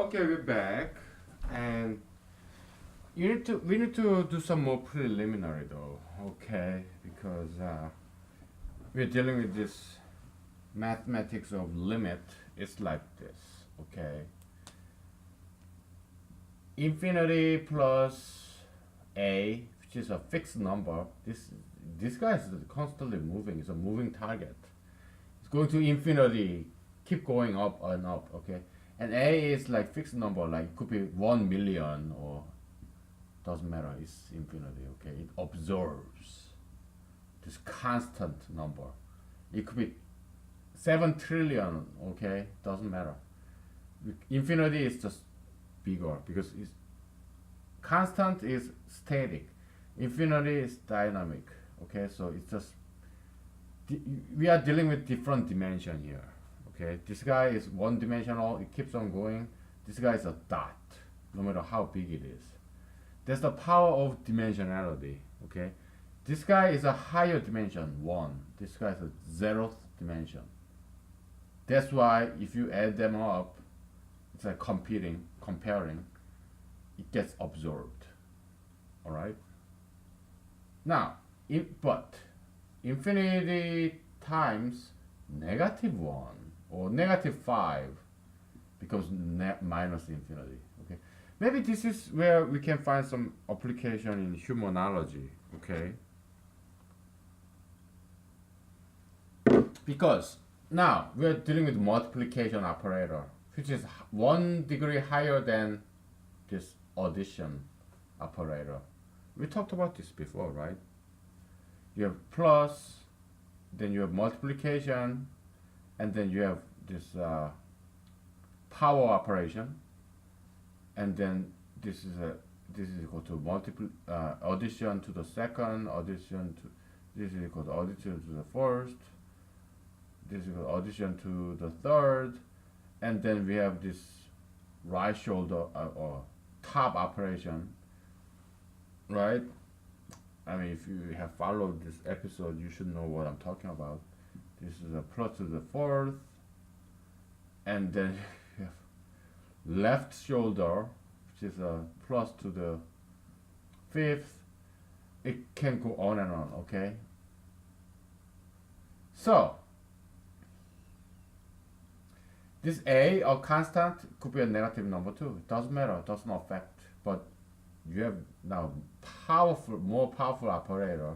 Okay, we're back, and we need to do some more preliminary though. Okay, because we're dealing with this mathematics of limit. It's like this. Okay, infinity plus a, which is a fixed number. This guy is constantly moving. It's a moving target. It's going to infinity, keep going up and up. Okay, and a is like fixed number. Like it could be 1 million or doesn't matter. It's infinity. Okay, it observes this constant number. It could be 7 trillion. Okay, doesn't matter. Infinity is just bigger because it's constant is static, infinity is dynamic. Okay, so it's just we are dealing with different dimension here. Okay, this guy is one dimensional, it keeps on going. This guy is a dot, no matter how big it is. That's the power of dimensionality. Okay, this guy is a higher dimension, 1. This guy is a 0th dimension. That's why if you add them up, it's like comparing, it gets absorbed. All right. Now, but infinity times -1 or -5 becomes minus infinity. Okay. Maybe this is where we can find some application in humanology. Okay. Because now we are dealing with multiplication operator, which is 1 degree higher than this addition operator. We talked about this before, right? You have plus, then you have multiplication, and then you have this power operation, and then this is equal to addition to the second, this is equal to addition to the first, this is equal to addition to the third, and then we have this right shoulder or top operation, right? I mean, if you have followed this episode, you should know what I'm talking about. This is a plus to the fourth, and then you have left shoulder, which is a plus to the fifth. It can go on and on, okay? So, this a constant, could be a negative number too. It doesn't matter, it doesn't affect. But you have now more powerful operator.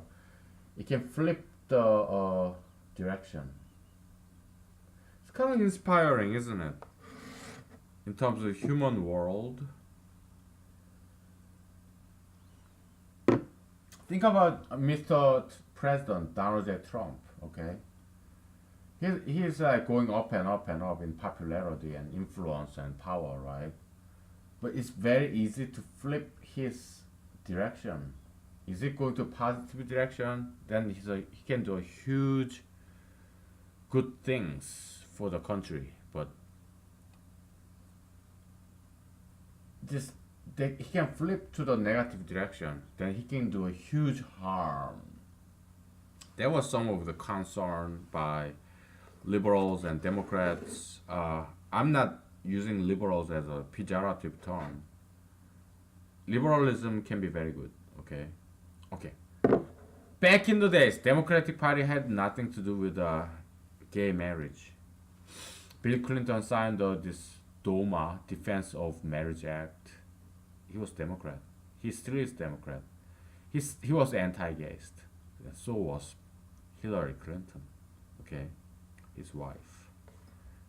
It can flip the direction. It's kind of inspiring, isn't it? In terms of human world. Think about Mr. President Donald J. Trump, okay? He's going up and up and up in popularity and influence and power, right? But it's very easy to flip his direction. Is it going to positive direction? Then he can do huge good things for the country. But he can flip to the negative direction. Then he can do a huge harm. There was some of the concern by liberals and Democrats. I'm not using liberals as a pejorative term. Liberalism can be very good. Okay. Back in the days, Democratic Party had nothing to do with gay marriage. Bill Clinton signed this DOMA, Defense of Marriage Act. He was Democrat. He still is Democrat. He was anti-gayist. So was Hillary Clinton. Okay. His wife.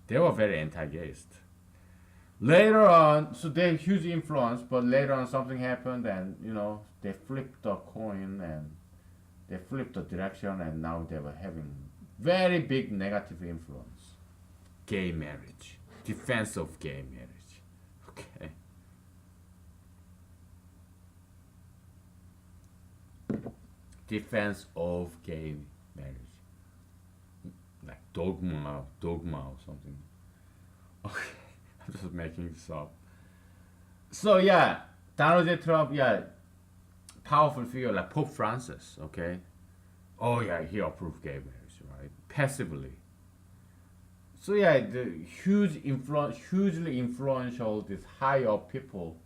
They were very anti-gayist. Later on, so they had huge influence, but later on something happened and, they flipped the coin and they flipped the direction and now they were having very big negative influence. Gay marriage. Defense of gay marriage. Okay. Defense of gay marriage. Like dogma or something. Okay, I'm just making this up. So yeah, Donald J. Trump, powerful figure like Pope Francis, okay? Oh yeah, he approved gay marriage, right? Passively. So yeah, the hugely influential, these high up people,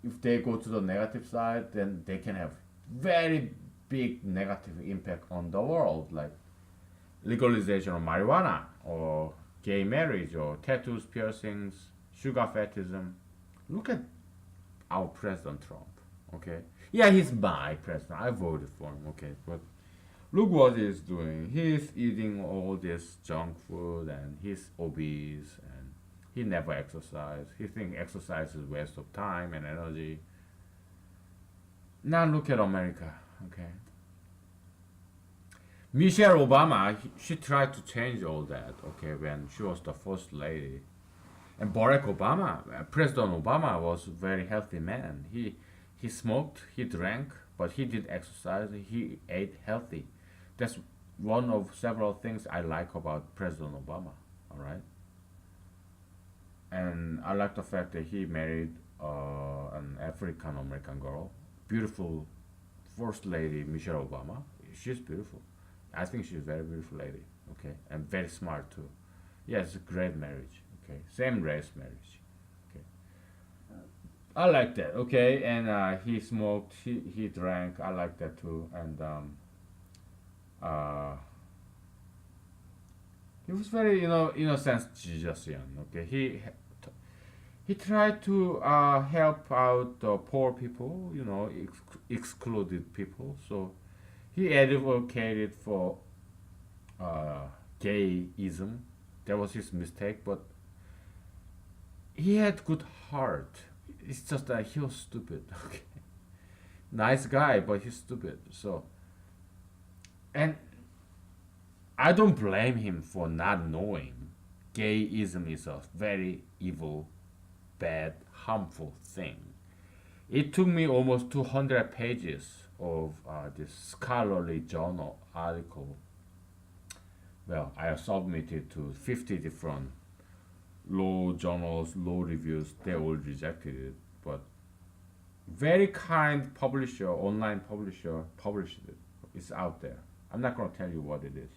if they go to the negative side, then they can have very big negative impact on the world, like legalization of marijuana or gay marriage or tattoos, piercings, sugar fetishism. Look at our President Trump. Okay, yeah, he's my president. I voted for him. Okay, but look what he's doing. He's eating all this junk food and he's obese and he never exercises. He thinks exercise is waste of time and energy. Now look at America. Okay, Michelle Obama, she tried to change all that. Okay, when she was the first lady. And Barack Obama, President Obama was a very healthy man. He smoked, he drank, but he did exercise. He ate healthy. That's one of several things I like about President Obama. All right, and I like the fact that he married an African American girl, beautiful First Lady Michelle Obama. She's beautiful. I think she's a very beautiful lady. Okay, and very smart too. Yeah, it's a great marriage. Okay, same race marriage. Okay, I like that. Okay, and he smoked, he drank. I like that too. And uh, he was very, innocent Jesusian. Okay, he tried to help out the poor people, excluded people. So he advocated for uh, gayism. That was his mistake, but he had good heart. It's just that he was stupid. Okay, nice guy, but he's stupid. So, and I don't blame him for not knowing gayism is a very evil, bad, harmful thing. It took me almost 200 pages of this scholarly journal article. Well, I submitted to 50 different law journals, law reviews. They all rejected it, but very kind publisher, online publisher, published it. It's out there. I'm not gonna tell you what it is.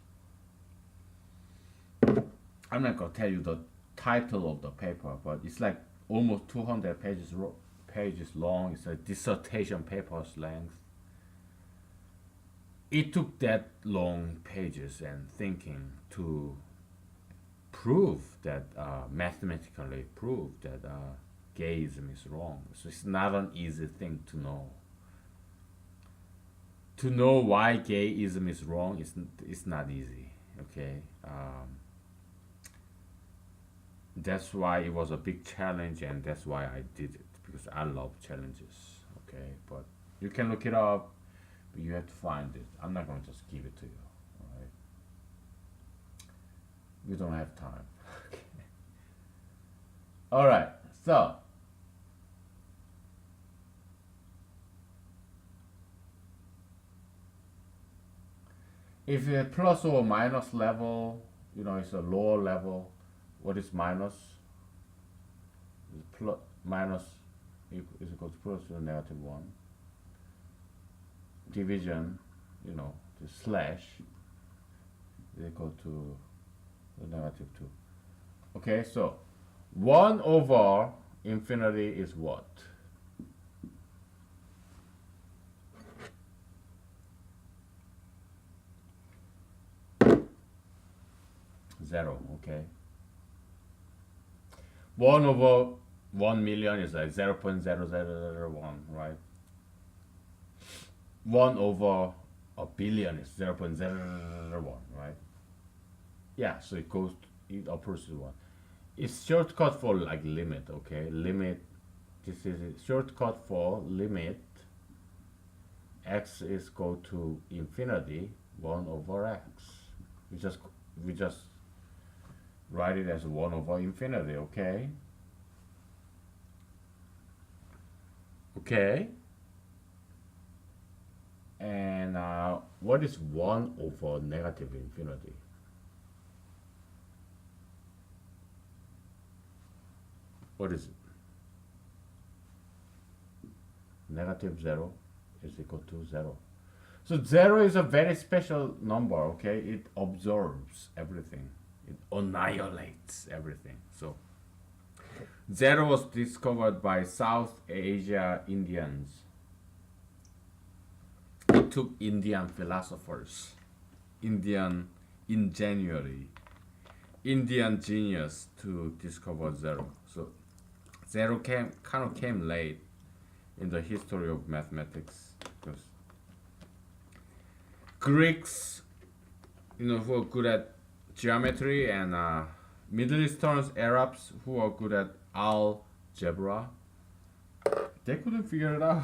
I'm not gonna tell you the title of the paper, but it's like almost 200 pages long. It's a dissertation paper's length. It took that long pages and thinking to prove that mathematically prove that gayism is wrong. So it's not an easy thing to know. To know why gayism is wrong is not easy. Okay, that's why it was a big challenge, and that's why I did it because I love challenges. Okay, but you can look it up, but you have to find it. I'm not going to just give it to you. All right, we don't have time. All right, so if a plus or minus level, it's a lower level. What is minus? Is plus minus is equal to plus to negative one. Division, the slash is equal to the negative two. Okay, so 1 over infinity is what? Zero, okay. 1 over 1 million is like 0.0001, right? 1 over a billion is 0.001, right? Yeah, so it approaches 1. It's shortcut for like limit, okay? Limit, this is a shortcut for limit x is go to infinity 1 over x. We just write it as 1 over infinity, okay? Okay. And what is 1 over negative infinity? What is it? Negative 0 is equal to 0. So 0 is a very special number, okay? It absorbs everything. It annihilates everything. So zero was discovered by South Asia Indians. It took Indian philosophers, Indian ingenuity, Indian genius to discover zero. So zero came late in the history of mathematics because Greeks, who are good at geometry, and Middle Eastern Arabs who are good at algebra, they couldn't figure it out.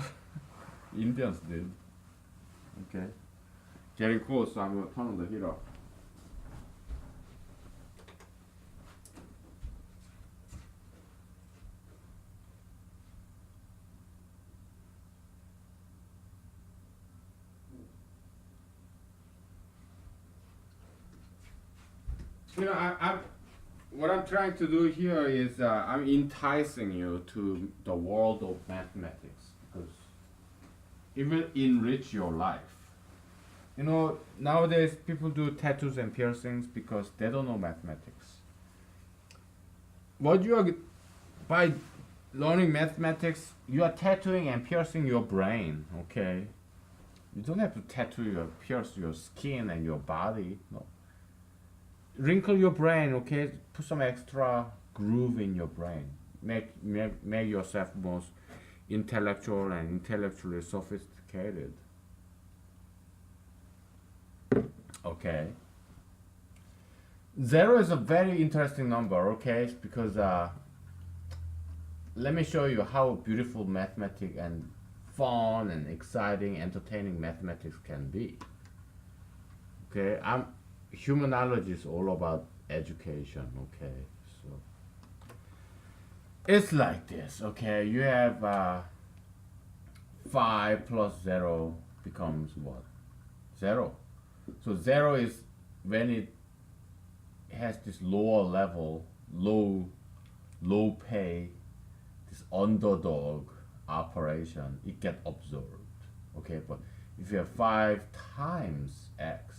Indians did. Okay, getting cold, so I'm gonna turn on the heat off. I'm what I'm trying to do here is I'm enticing you to the world of mathematics because it will enrich your life. Nowadays people do tattoos and piercings because they don't know mathematics. What you are by learning mathematics, you are tattooing and piercing your brain. Okay, you don't have to pierce your skin and your body. No, wrinkle your brain. Okay, put some extra groove in your brain. Make yourself most intellectual and intellectually sophisticated. Okay. Zero is a very interesting number, okay? Because let me show you how beautiful mathematics and fun and exciting, entertaining mathematics can be. Okay, humanology is all about education. Okay, so it's like this. Okay, you have 5 plus 0 becomes what? 0. So 0 is when it has this lower level, low pay, this underdog operation, it gets absorbed. Okay, but if you have 5 times x,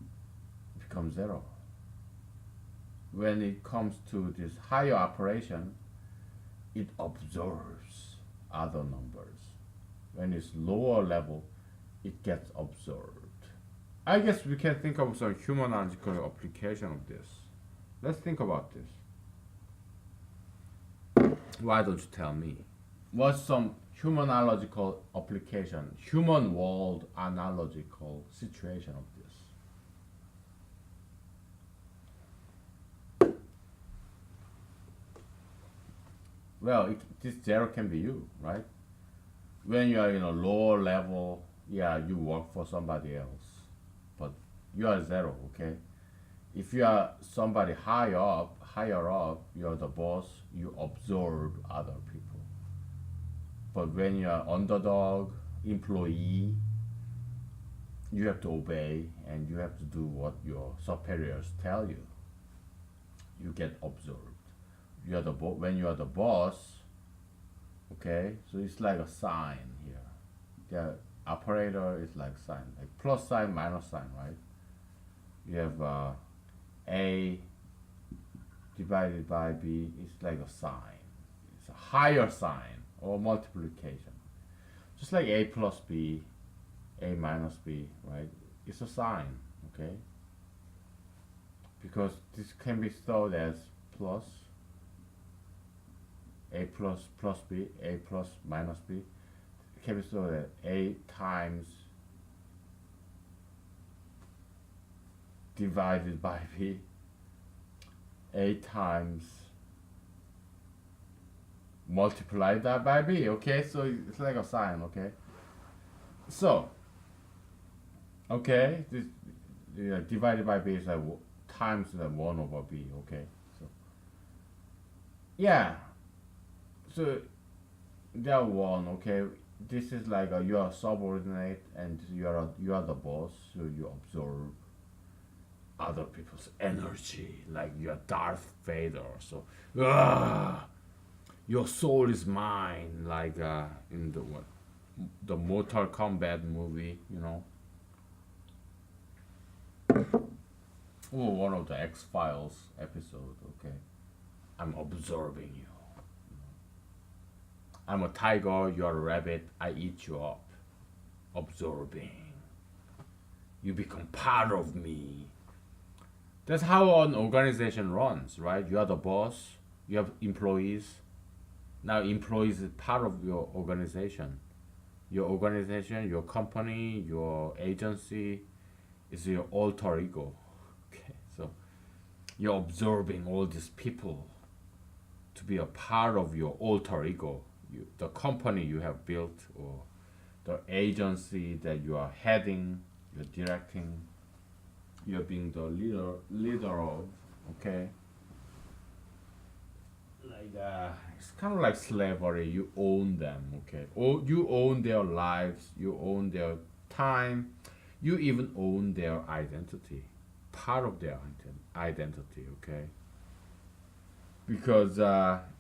it becomes 0. When it comes to this higher operation, it absorbs other numbers. When it's lower level, it gets absorbed. I guess we can think of some humanological application of this. Let's think about this. Why don't you tell me? What's some humanological application, human world analogical situation of this? Well, this 0 can be you, right? When you are in a lower level, yeah, you work for somebody else. But you are 0, okay? If you are somebody higher up, you're the boss, you absorb other people. But when you are underdog, employee, you have to obey and you have to do what your superiors tell you. You get absorbed. When you are the boss, okay? So it's like a sign here. The operator is like sign, like plus sign, minus sign, right? You have A divided by B. It's like a sign. It's a higher sign or multiplication. Just like A plus B, A minus B, right? It's a sign, okay? Because this can be stored as plus A plus B, A plus minus B. It can be stored as A times divided by B, A times multiplied that by B, okay? So it's like a sign, okay? So, okay, this divided by B is like times the 1 over B, okay? So, yeah, so they are 1, okay? This is like you are subordinate and you are the boss, so you absorb other people's energy, like you're Darth Vader. So, your soul is mine, like in the Mortal Kombat movie, Oh, one of the X Files episode. Okay, I'm observing you. I'm a tiger. You're a rabbit. I eat you up. Observing. You become part of me. That's how an organization runs, right? You are the boss. You have employees. Now, employees is part of your organization. Your organization, your company, your agency is your alter ego. Okay, so you're observing all these people to be a part of your alter ego, the company you have built, or the agency that you are heading, you're directing, you're being the leader of. Okay, it's kind of like slavery. You own them. Okay, or you own their lives, you own their time, you even own their identity, part of their identity. Okay, because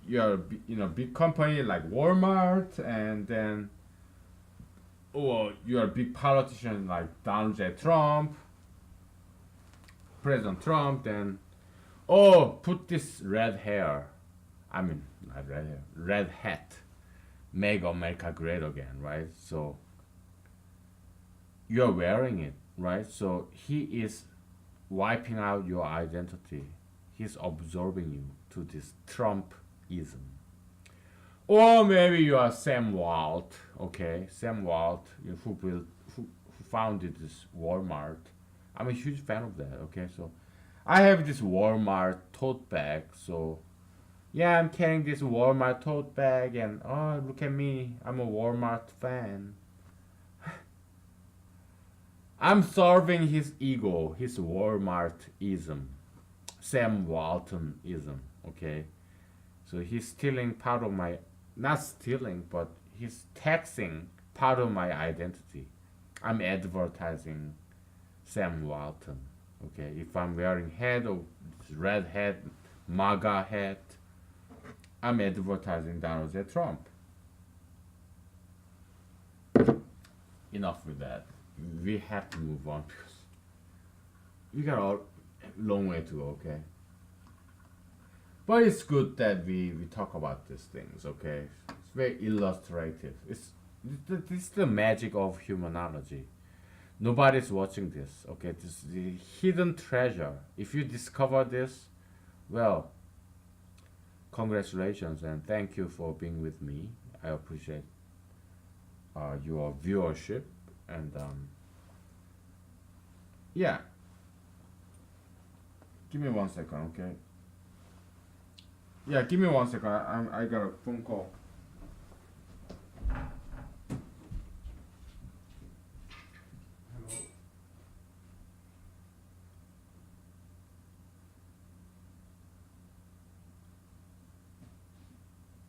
you're big company like Walmart, and then or you're a big politician like Donald J. Trump, President Trump, then oh, put this red hair. I mean, not red hair, red hat. Make America great again, right? So you're wearing it, right? So he is wiping out your identity. He's absorbing you to this Trumpism. Or maybe you are Sam Walt, okay? Sam Walt, who founded this Walmart. I'm a huge fan of that, okay? So I have this Walmart tote bag, so yeah, I'm carrying this Walmart tote bag, and oh, look at me, I'm a Walmart fan. I'm serving his ego, his Walmartism, Sam Waltonism, okay? So he's stealing part of my, not stealing, but he's taxing part of my identity. I'm advertising Sam Walton, okay? If I'm wearing head or red hat, MAGA hat, I'm advertising Donald J. Trump. Enough with that. We have to move on because we got a long way to go, okay? But it's good that we talk about these things, okay? It's very illustrative. This is the magic of humanology. Nobody's watching this, okay? This is the hidden treasure. If you discover this, well, congratulations and thank you for being with me. I appreciate your viewership, and yeah, give me 1 second, okay? Yeah, give me 1 second. I got a phone call. Hello.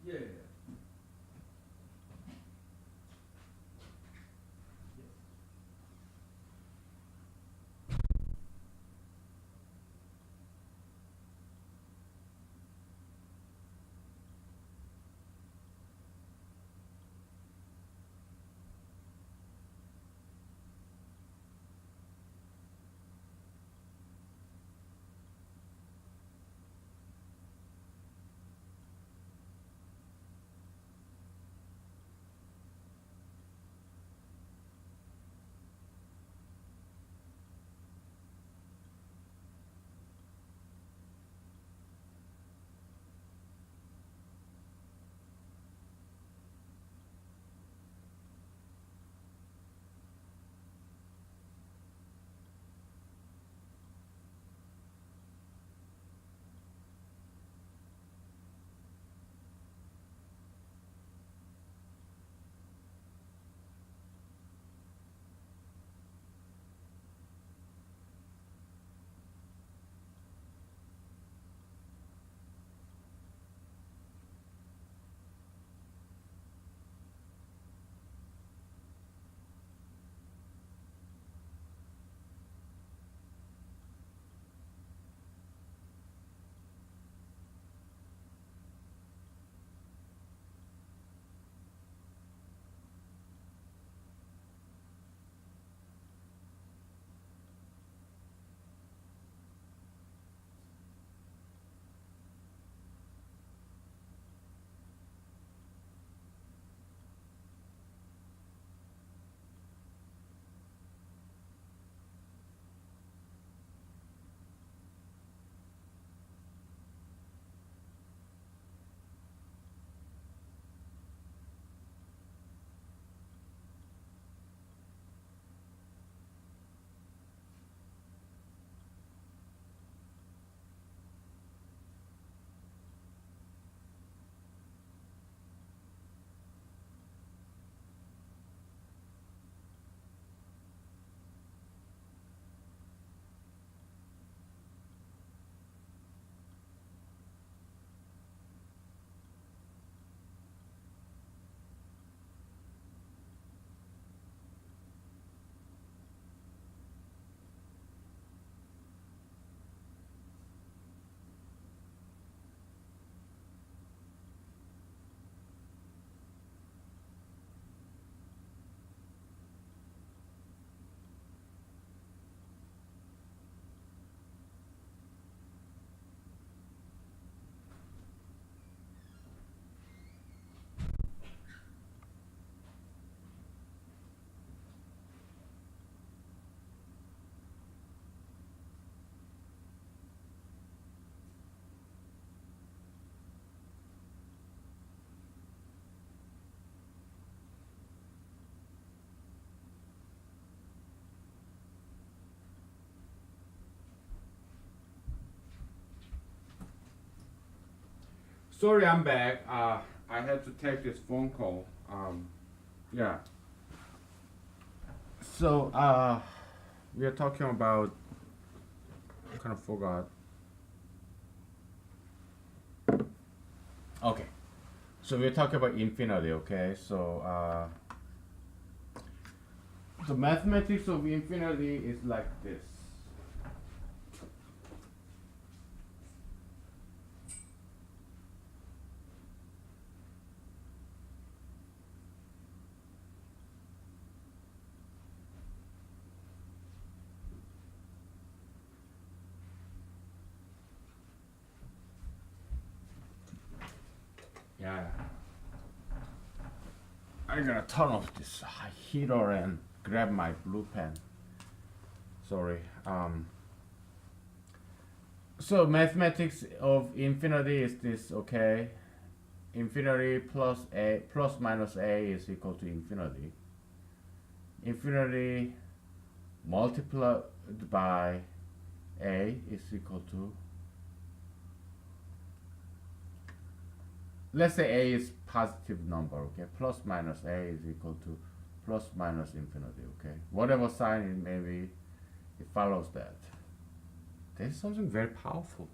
Yeah, yeah, yeah. Sorry, I'm back. I had to take this phone call. Yeah. So, we are talking about. I kind of forgot. Okay. So we're talking about infinity. Okay. So, the mathematics of infinity is like this. Yeah. I'm gonna turn off this heater and grab my blue pen. Sorry. So mathematics of infinity is this, okay? Infinity plus a plus minus a is equal to infinity. Infinity multiplied by a is equal to, let's say a is positive number, okay? Plus minus a is equal to plus minus infinity, okay? Whatever sign it may be, it follows that. There's something very powerful.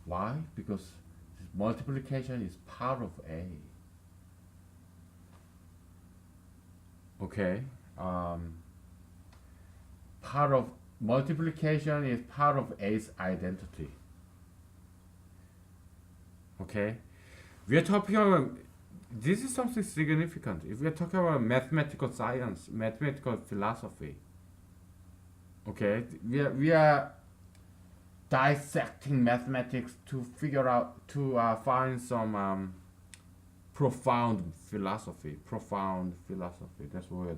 Why? Because this multiplication is part of a. Okay? Part of multiplication is part of a's identity. Okay? We are talking about, this is something significant. If we are talking about mathematical science, mathematical philosophy, okay, we are dissecting mathematics to figure out, to find some profound philosophy. Profound philosophy. That's what we're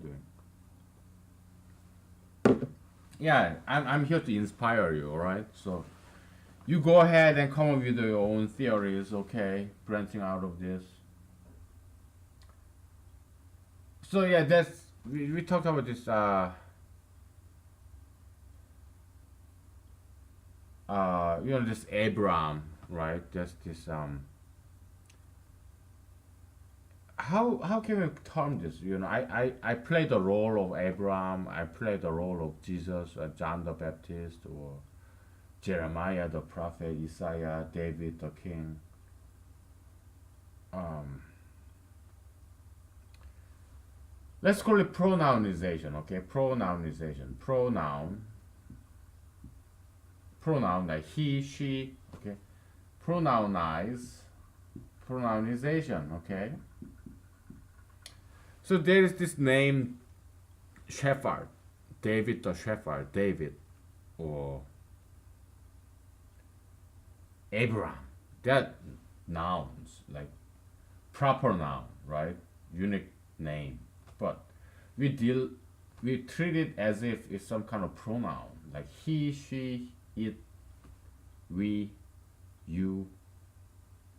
doing. Yeah, I'm here to inspire you. All right. So you go ahead and come up with your own theories. Okay, branching out of this. So yeah, that's we talked about this. This Abraham, right? Just this how can we term this? I play the role of Abraham. I play the role of Jesus, John the Baptist, or Jeremiah the prophet, Isaiah, David the king. Um, let's call it pronounization, okay? Pronounization, pronoun like he, she, okay? Pronounization, okay? So there is this name Shepherd, David the Shepherd, David, or Abraham. That nouns, like proper noun, right? Unique name. But we treat it as if it's some kind of pronoun, like he, she, it, we, you.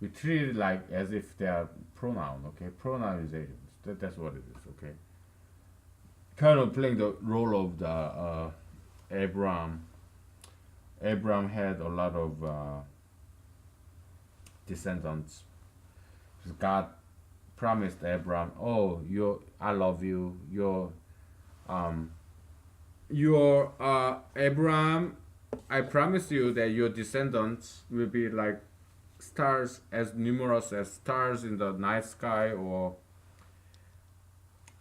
We treat it like as if they are pronoun, okay? Pronounisation. That's what it is, okay? Kind of playing the role of the Abraham. Abraham had a lot of descendants. God promised Abraham, "Oh, I love you. Your Abraham. I promise you that your descendants will be like stars, as numerous as stars in the night sky, or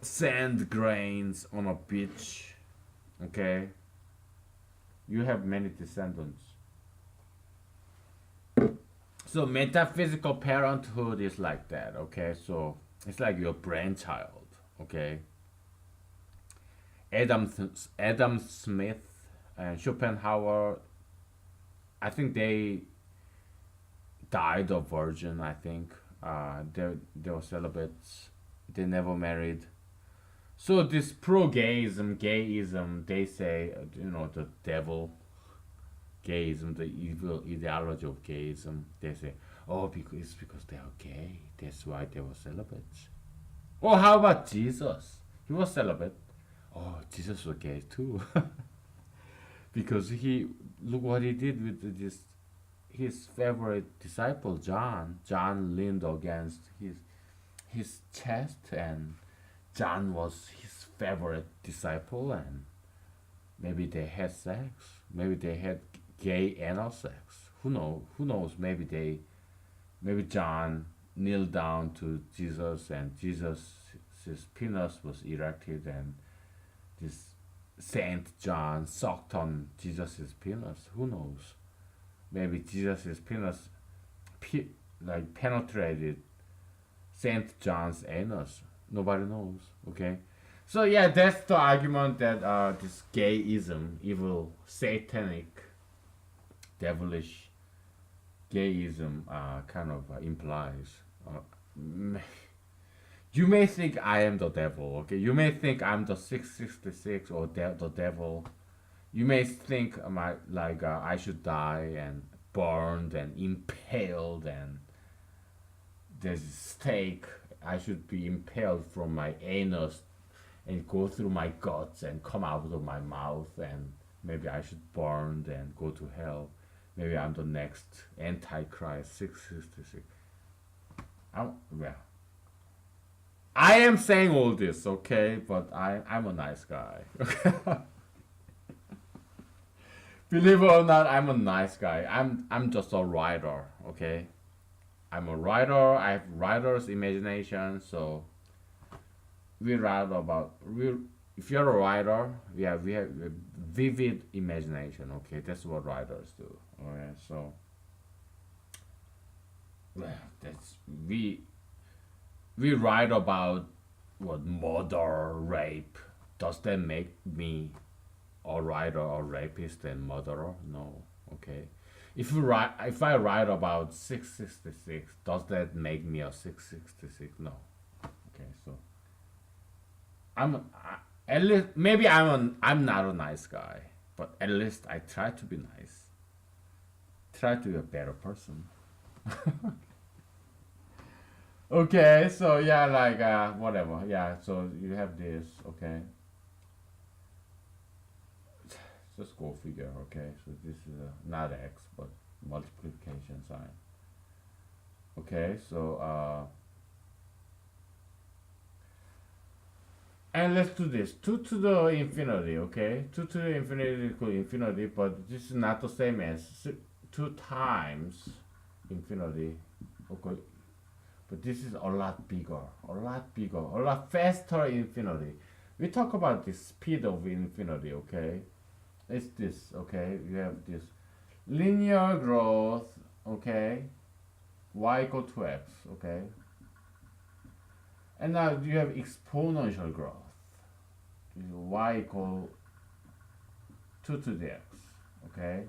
sand grains on a beach." Okay, you have many descendants. So metaphysical parenthood is like that. Okay, so it's like your brainchild. Okay, Adam Smith and Schopenhauer, I think they died a virgin. I think they were celibates. They never married. So this gayism, they say, the devil, gayism, the evil ideology of gayism. They say, oh, because it's because they are gay. That's why they were celibates. Or how about Jesus? He was celibate. Oh, Jesus was gay too, because he look what he did with this. his favorite disciple John. John leaned against his chest, and John was his favorite disciple, and maybe they had sex. Maybe they had gay anal sex. Who knows? Who knows? Maybe John kneeled down to Jesus, and Jesus' penis was erected, and this Saint John sucked on Jesus' penis. Who knows? Maybe Jesus' penis pe- like penetrated Saint John's anus. Nobody knows. Okay, so yeah, that's the argument that this gayism, evil, satanic, devilish gayism, kind of implies. Uh, you may think I am the devil. Okay, you may think I'm the 666 or the devil. You may think I should die and burned and impaled, and there's a stake. I should be impaled from my anus and go through my guts and come out of my mouth, and maybe I should burn and go to hell. Maybe I'm the next Antichrist 666. Well, I am saying all this, okay, but I'm a nice guy. Believe it or not, I'm a nice guy. I'm just a writer, okay? I'm a writer. I have writer's imagination, so we write about we. If you're a writer, we have a vivid imagination. Okay, that's what writers do. Okay, so well, that's we write about what murder, rape. Does that make me a writer or rapist and murderer? No. Okay. If I write about 666, does that make me a 666? No. Okay, so at least maybe I'm not a nice guy, but at least I try to be nice. Try to be a better person. Okay, so yeah, like whatever. Yeah, so you have this. Okay, just go figure. Okay, so this is not x but multiplication sign. Okay, so and let's do this. 2 to the infinity, okay? 2 to the infinity equal infinity, but this is not the same as 2 times infinity. Okay, but this is a lot bigger, a lot faster infinity. We talk about the speed of infinity, okay? It's this, okay? You have this linear growth, okay? Y equal to x, okay? And now you have exponential growth. Y equal 2 to the x, okay?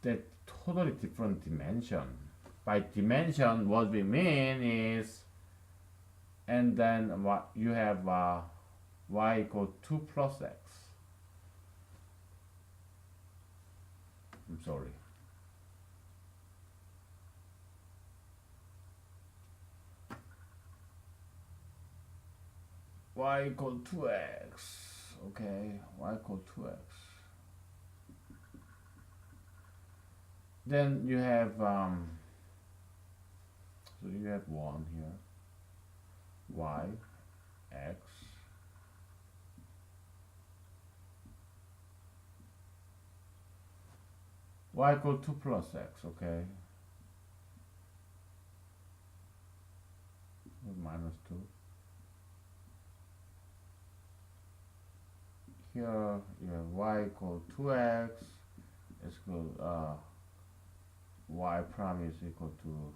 That totally different dimension. By dimension, what we mean is, and then what you have y equal 2 plus x. I'm sorry. Y equal 2x. Okay, y equal 2x. Then you have so you have 1 here. Y, x. Y equal 2 plus x, okay? Minus 2. Here you have y equal 2x is equal y prime is equal to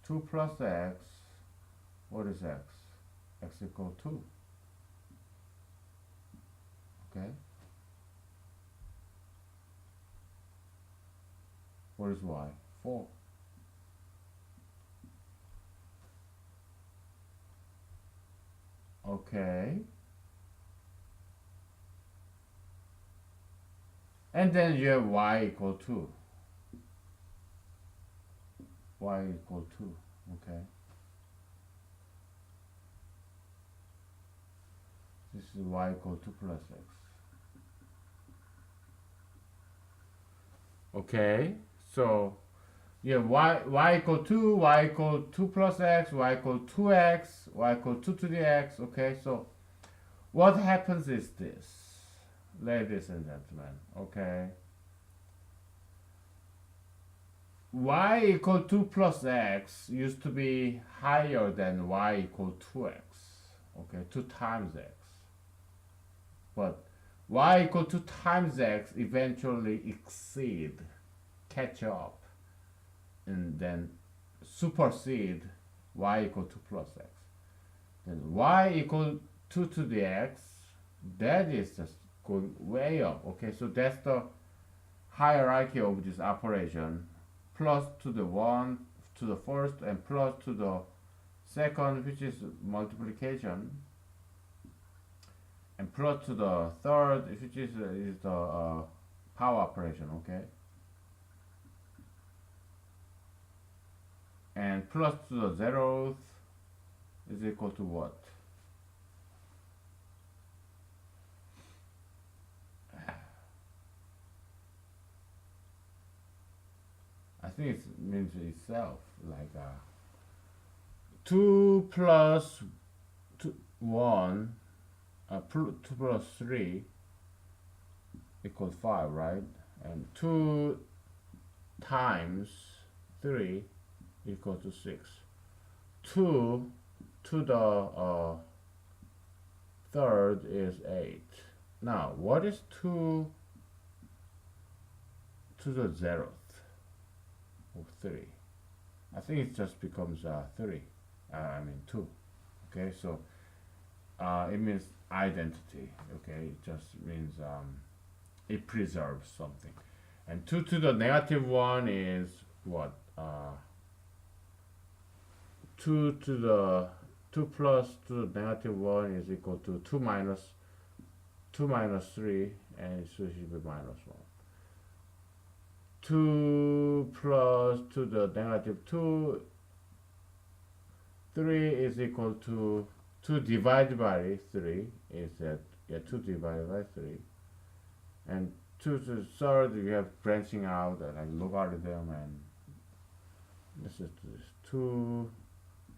2 plus x. What is x? X equal 2. Okay. What is y? 4. Okay. And then you have y equal 2. Y equal 2. Okay. This is y equal 2 plus x. Okay, so yeah, y equal 2, y equal 2 plus x, y equal 2x, y equal 2 to the x. Okay, so what happens is this, ladies and gentlemen. Okay, y equal 2 plus x used to be higher than y equal 2x. Okay, 2 times x. But y equal 2 times x eventually exceed, catch up, and then supersede y equal to plus x. Then y equal 2 to the x, that is just going way up. Okay, so that's the hierarchy of this operation. Plus to the 1 to the first and plus to the second, which is multiplication, and plus to the third, which is the power operation. Okay, and plus to the zeroth is equal to what? I think it means itself, like 2 plus 1, 2 plus 3 equals 5, right? And 2 times 3 equals to 6. 2 to the third is 8. Now, what is 2 to the zeroth of 3? I think it just becomes 3. I mean 2. Okay, so it means identity. Okay, it just means it preserves something. And 2 to the negative 1 is what? 2 to the 2 plus to the negative 1 is equal to 2 minus 3, and so it should be minus 1. 2 plus to the negative 2, 3 is equal to 2 divided by 3 is that, yeah, 2 divided by 3. And 2 to the third, you have branching out like logarithm, and this is 2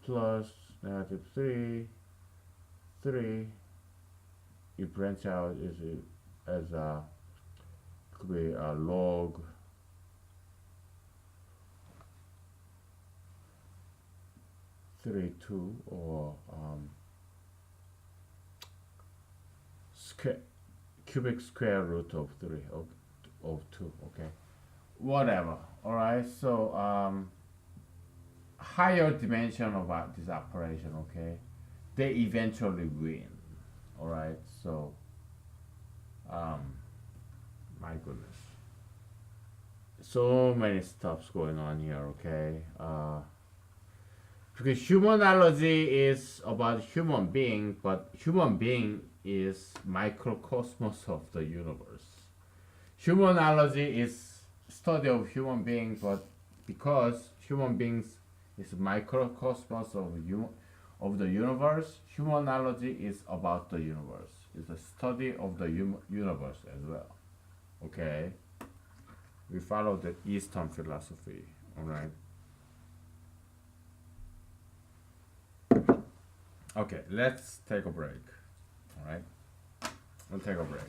plus negative 3, you branch out is as a, could be a log 3 2, or cubic square root of 3 of 2. Okay, whatever. All right, so higher dimension of this operation. Okay, they eventually win. All right, so my goodness, so many stuffs going on here. Okay, because humanology is about human being, but human being is microcosmos of the universe. Humanology is study of human beings, but because human beings is microcosmos of the universe, humanology is about the universe. It's a study of the universe as well. Okay, we follow the Eastern philosophy. All right. Okay, let's take a break. All right, we'll take a break.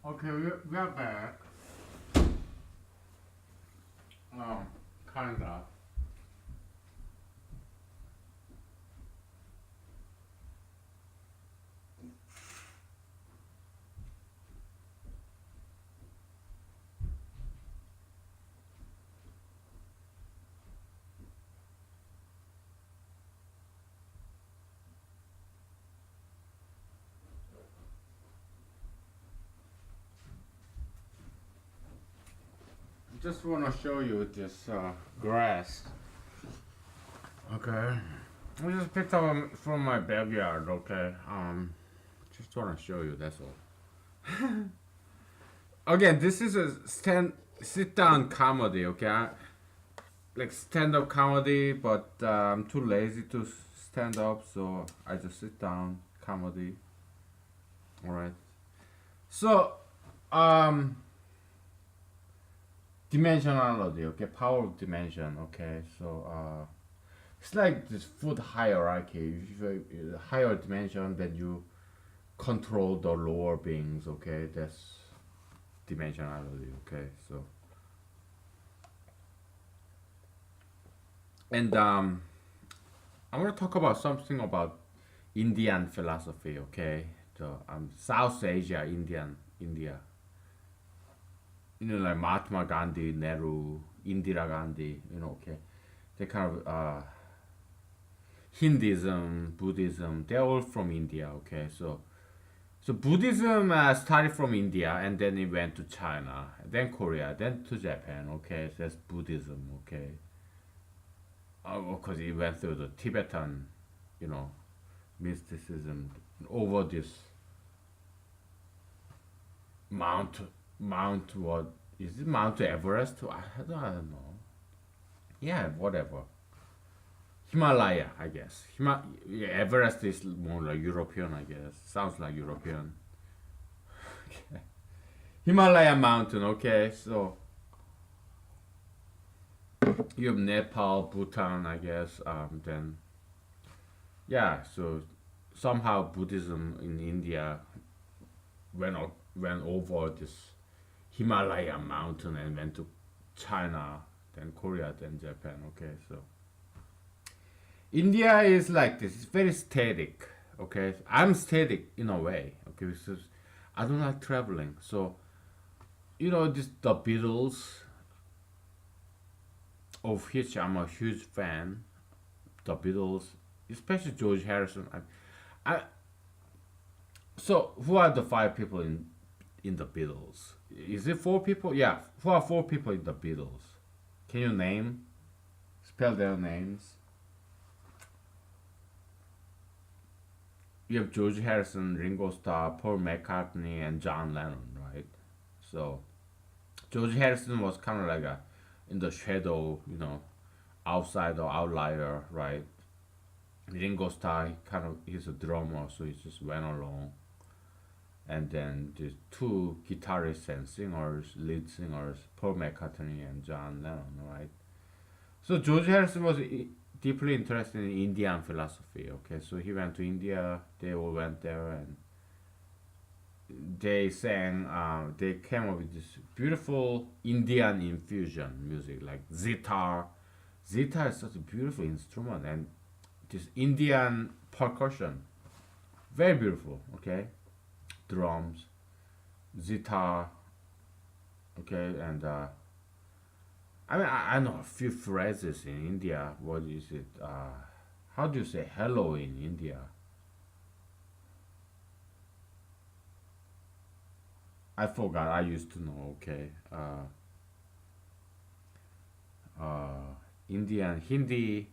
Okay, we are back. Kinda. Just wanna show you this grass. Okay. I just picked up from my backyard. Okay. Just wanna show you. That's all. Again, this is a sit down comedy. Okay. Like stand up comedy, but I'm too lazy to stand up, so I just sit down comedy. All right. So, um, dimensionality. Okay, power of dimension. Okay, so it's like this food hierarchy. If you higher dimension, then you control the lower beings. Okay, that's dimensionality. Okay, so and I want to talk about something about Indian philosophy. Okay, so South Asia, India. Like Mahatma Gandhi, Nehru, Indira Gandhi. Okay, they kind of Hinduism, Buddhism. They're all from India. Okay, so Buddhism started from India and then it went to China, then Korea, then to Japan. Okay, so that's Buddhism. Okay, of course it went through the Tibetan, you know, mysticism over this Mount Mount what is it Mount Everest? I don't know. Yeah, whatever. Himalaya, I guess. Yeah, Everest is more like European, I guess. Sounds like European. Himalaya mountain, okay. So you have Nepal, Bhutan, I guess. Then yeah, so somehow Buddhism in India went over this Himalaya mountain and went to China, then Korea, then Japan. Okay, so India is like this. It's very static. Okay, I'm static in a way. Okay, because I don't like traveling. So this the Beatles, of which I'm a huge fan. The Beatles, especially George Harrison. I so who are the five people in the Beatles? Is it four people? Yeah, who are four people in the Beatles? Can you spell their names? You have George Harrison, Ringo Starr, Paul McCartney, and John Lennon, right? So George Harrison was kind of like a in the shadow, outside or outlier, right? Ringo Starr he's a drummer, so he just went along. And then the two guitarists and singers, lead singers, Paul McCartney and John Lennon, right? So George Harrison was deeply interested in Indian philosophy. Okay, so he went to India. They all went there, and they sang. They came up with this beautiful Indian infusion music, like zither. Zither is such a beautiful instrument, and this Indian percussion, very beautiful. Okay, drums, zither. Okay, and I know a few phrases in India. What is it? How do you say hello in India? I forgot. I used to know. Okay. Uh, Indian Hindi.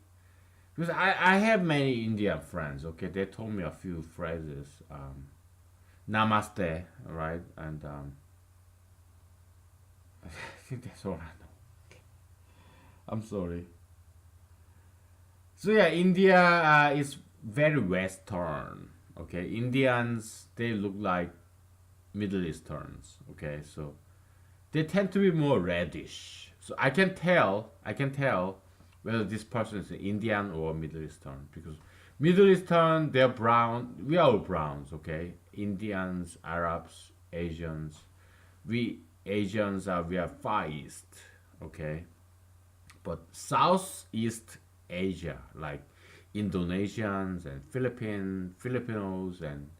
Because I have many Indian friends. Okay, they told me a few phrases. Namaste, right? And I think that's all I know. I'm sorry. So yeah, India is very Western. Okay, Indians they look like Middle Easterns. Okay, so they tend to be more reddish. So I can tell whether this person is Indian or Middle Eastern because Middle Eastern they're brown. We are all browns. Okay, Indians, Arabs, Asians. We Asians are we are Far East, okay, but Southeast Asia, like Indonesians and Filipinos and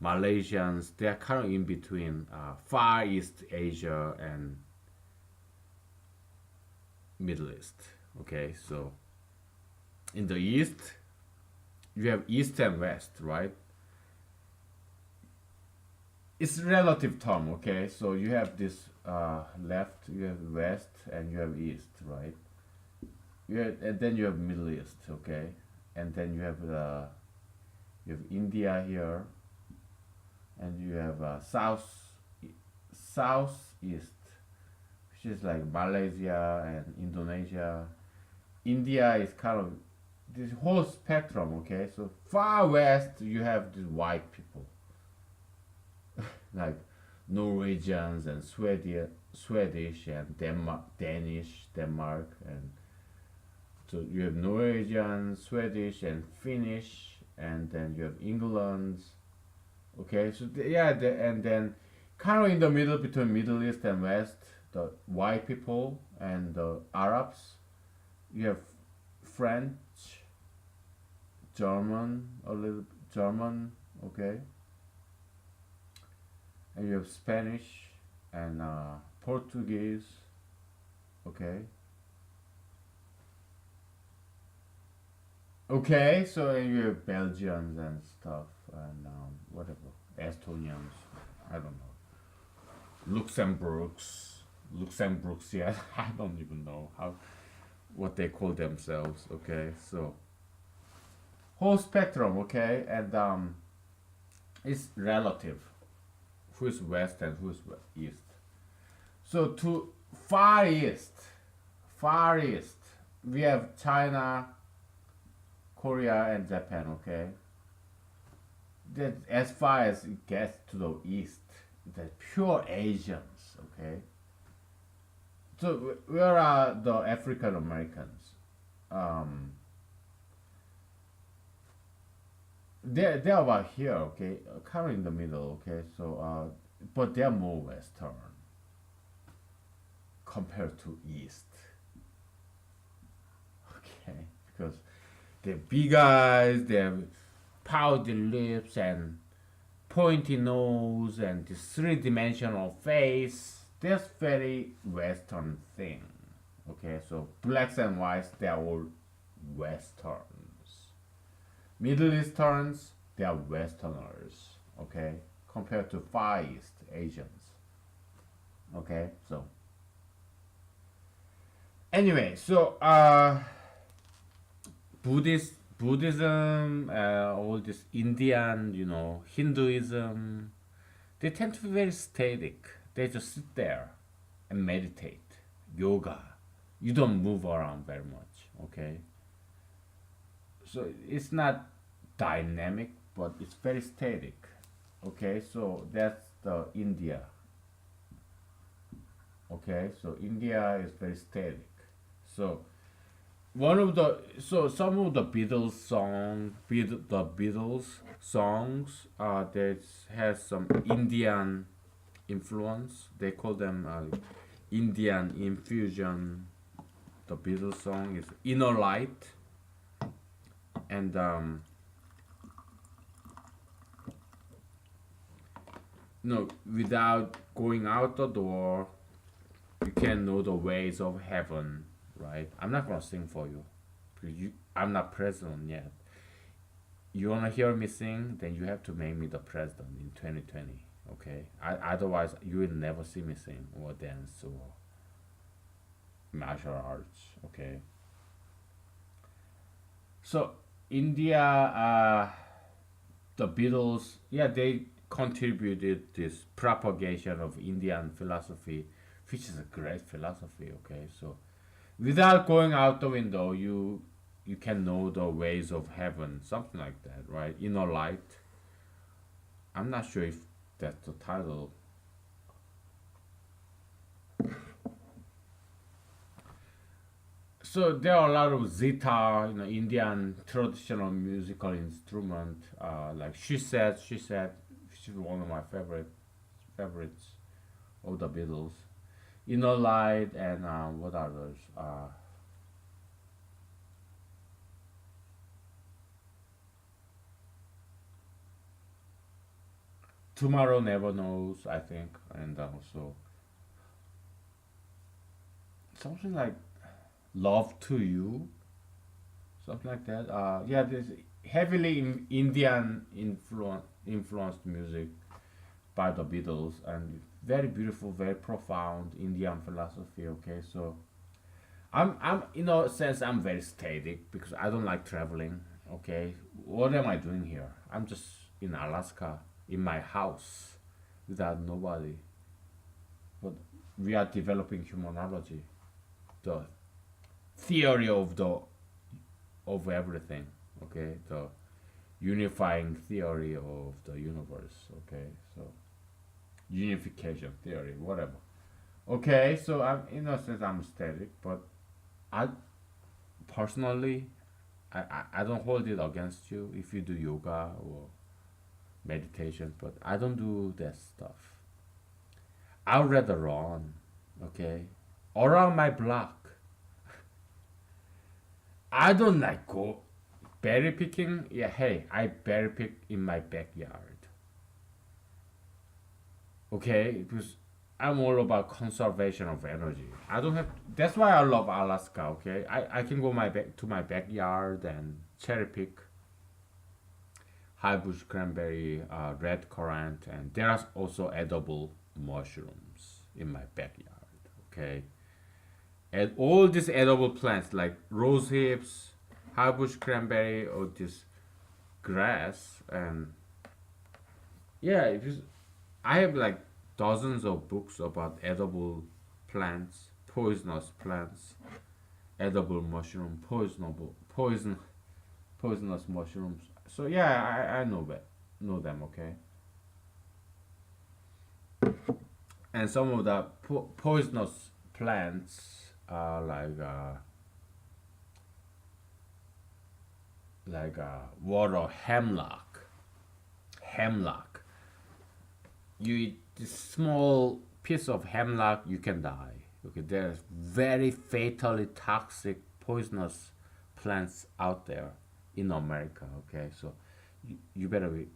Malaysians, they are kind of in between Far East Asia and Middle East. Okay, so in the East, you have East and West, right? It's relative term, okay? So you have this left, you have West, and you have East, right? And then you have Middle East, okay? And then you have India here, and you have Southeast, which is like Malaysia and Indonesia. India is kind of this whole spectrum, okay? So far west, you have these white people, like Norwegians and Swedish and Denmark, and so you have Norwegian, Swedish, and Finnish, and then you have England. Okay, so and then kind of in the middle between Middle East and West, the white people and the Arabs. You have French, German, a little German, okay, and you have Spanish and Portuguese, okay. Okay, so you have Belgians and stuff, and whatever, Estonians, I don't know, Luxembourgs, yeah, I don't even know how what they call themselves, okay, so whole spectrum, okay, and it's relative, who's west and who's east. So to far east, we have China, Korea, and Japan, okay. That as far as it gets to the east, the pure Asians, okay. So where are the African Americans? Um, they're about here, okay, kind of in the middle, okay. So but they're more Western compared to East, okay, because they're big eyes, they have pouty lips and pointy nose and this three-dimensional face. That's very Western thing. Okay, so blacks and whites, they are all Westerns. Middle Easterns, they are Westerners. Okay, compared to Far East Asians. Okay, so anyway, so Buddhism, all this Indian, Hinduism, they tend to be very static. They just sit there and meditate. Yoga. You don't move around very much, okay? So it's not dynamic, but it's very static. Okay, so that's the India. Okay, so India is very static. So some of the Beatles songs that has some Indian influence. They call them Indian infusion. The Beatles song is Inner Light, and no, without going out the door, you can know the ways of heaven, right? I'm not gonna sing for you, because I'm not president yet. You wanna hear me sing? Then you have to make me the president in 2020. Okay? Otherwise, you will never see me sing or dance or martial arts. Okay? So India, the Beatles, yeah, they contributed this propagation of Indian philosophy, which is a great philosophy. Okay, so without going out the window, you can know the ways of heaven, something like that, right? Inner light. I'm not sure if that's the title. So there are a lot of zither, Indian traditional musical instrument, like she said, which is one of my favorites. of the Beatles. Inner Light and what others? Tomorrow Never Knows, I think, and also something like Love to You, something like that. Yeah, this heavily Indian influenced music by the Beatles, and very beautiful, very profound Indian philosophy. Okay, so I'm in a sense I'm very static because I don't like traveling. Okay, what am I doing here? I'm just in Alaska in my house without nobody. But we are developing humanology, the theory of everything. Okay, the unifying theory of the universe. Okay, so unification theory, whatever. Okay, so I'm in a sense I'm static, but I personally I don't hold it against you if you do yoga or meditation, but I don't do that stuff. I'd rather run, okay, around my block. I don't like go berry picking. Yeah, hey, I berry pick in my backyard, okay, because I'm all about conservation of energy. I don't have. That's why I love Alaska. Okay, I can go my back to my backyard and cherry pick high bush cranberry, red currant, and there are also edible mushrooms in my backyard. Okay, and all these edible plants like rose hips, high bush cranberry, or this grass, and yeah, it is, I have like dozens of books about edible plants, poisonous plants, edible mushroom, poisonous mushrooms. So yeah, I know that, know them. Okay, and some of the poisonous plants are water hemlock. Hemlock. You eat this small piece of hemlock, you can die. Okay, there's very fatally toxic, poisonous plants out there in America. Okay, so you better be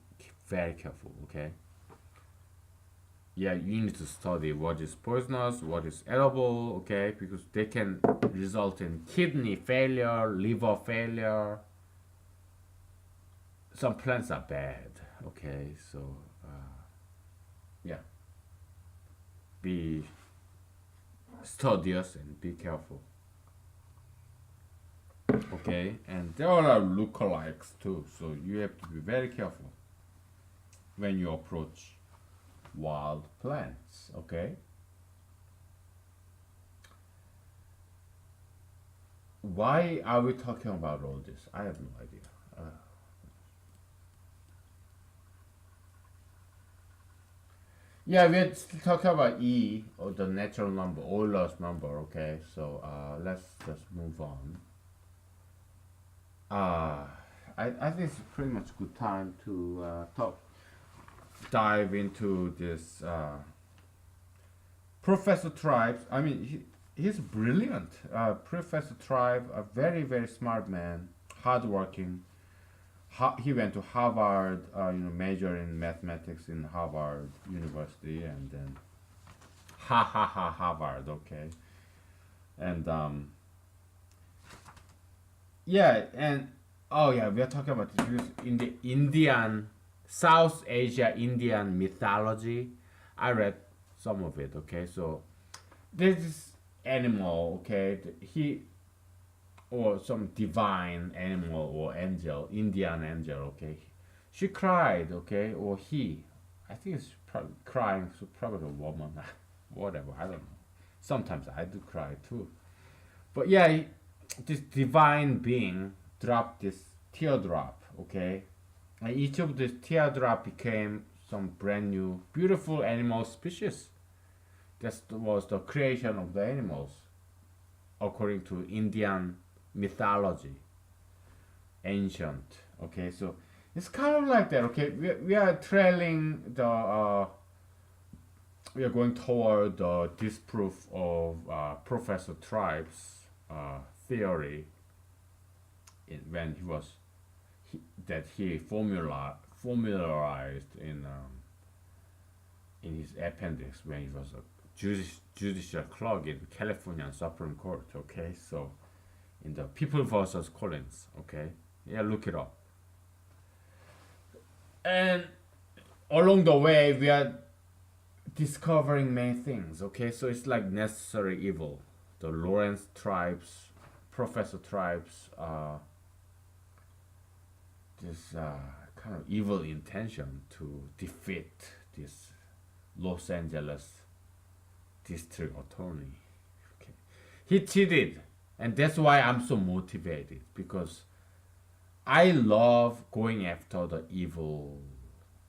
very careful. Okay, yeah, you need to study what is poisonous, what is edible. Okay, because they can result in kidney failure, liver failure. Some plants are bad. Okay, so yeah, be studious and be careful. Okay, and there are lookalikes too, so you have to be very careful when you approach wild plants. Okay, why are we talking about all this? I have no idea. Yeah, we're still talking about E, or the natural number, Euler's number. Okay, so let's just move on. Uh, I think it's pretty much good time to dive into this Professor Tribes. I mean, he's brilliant. Professor Tribe, a very, very smart man, hardworking. He went to Harvard, major in mathematics in Harvard University, and then ha ha ha Harvard, okay, and yeah, and oh yeah, we are talking about this in the Indian, South Asia Indian mythology. I read some of it, okay, so there's this animal, okay, he or some divine animal or angel, Indian angel, okay. She cried, okay, or he. I think it's probably crying, so probably a woman, whatever, I don't know. Sometimes I do cry too. But yeah, this divine being dropped this teardrop, okay. And each of this teardrop became some brand new, beautiful animal species. That was the creation of the animals, according to Indian mythology, ancient. Okay, so it's kind of like that. Okay, we are trailing the we are going toward the disproof of Professor Tribe's theory when he was that he formularized in his appendix when he was a judicial clerk in California Supreme Court. Okay, so in the People versus Collins. Okay, yeah, look it up. And along the way, we are discovering many things. Okay, so it's like necessary evil. The Lawrence tribes, Professor tribes, this kind of evil intention to defeat this Los Angeles district attorney. Okay, he cheated, and that's why I'm so motivated because I love going after the evil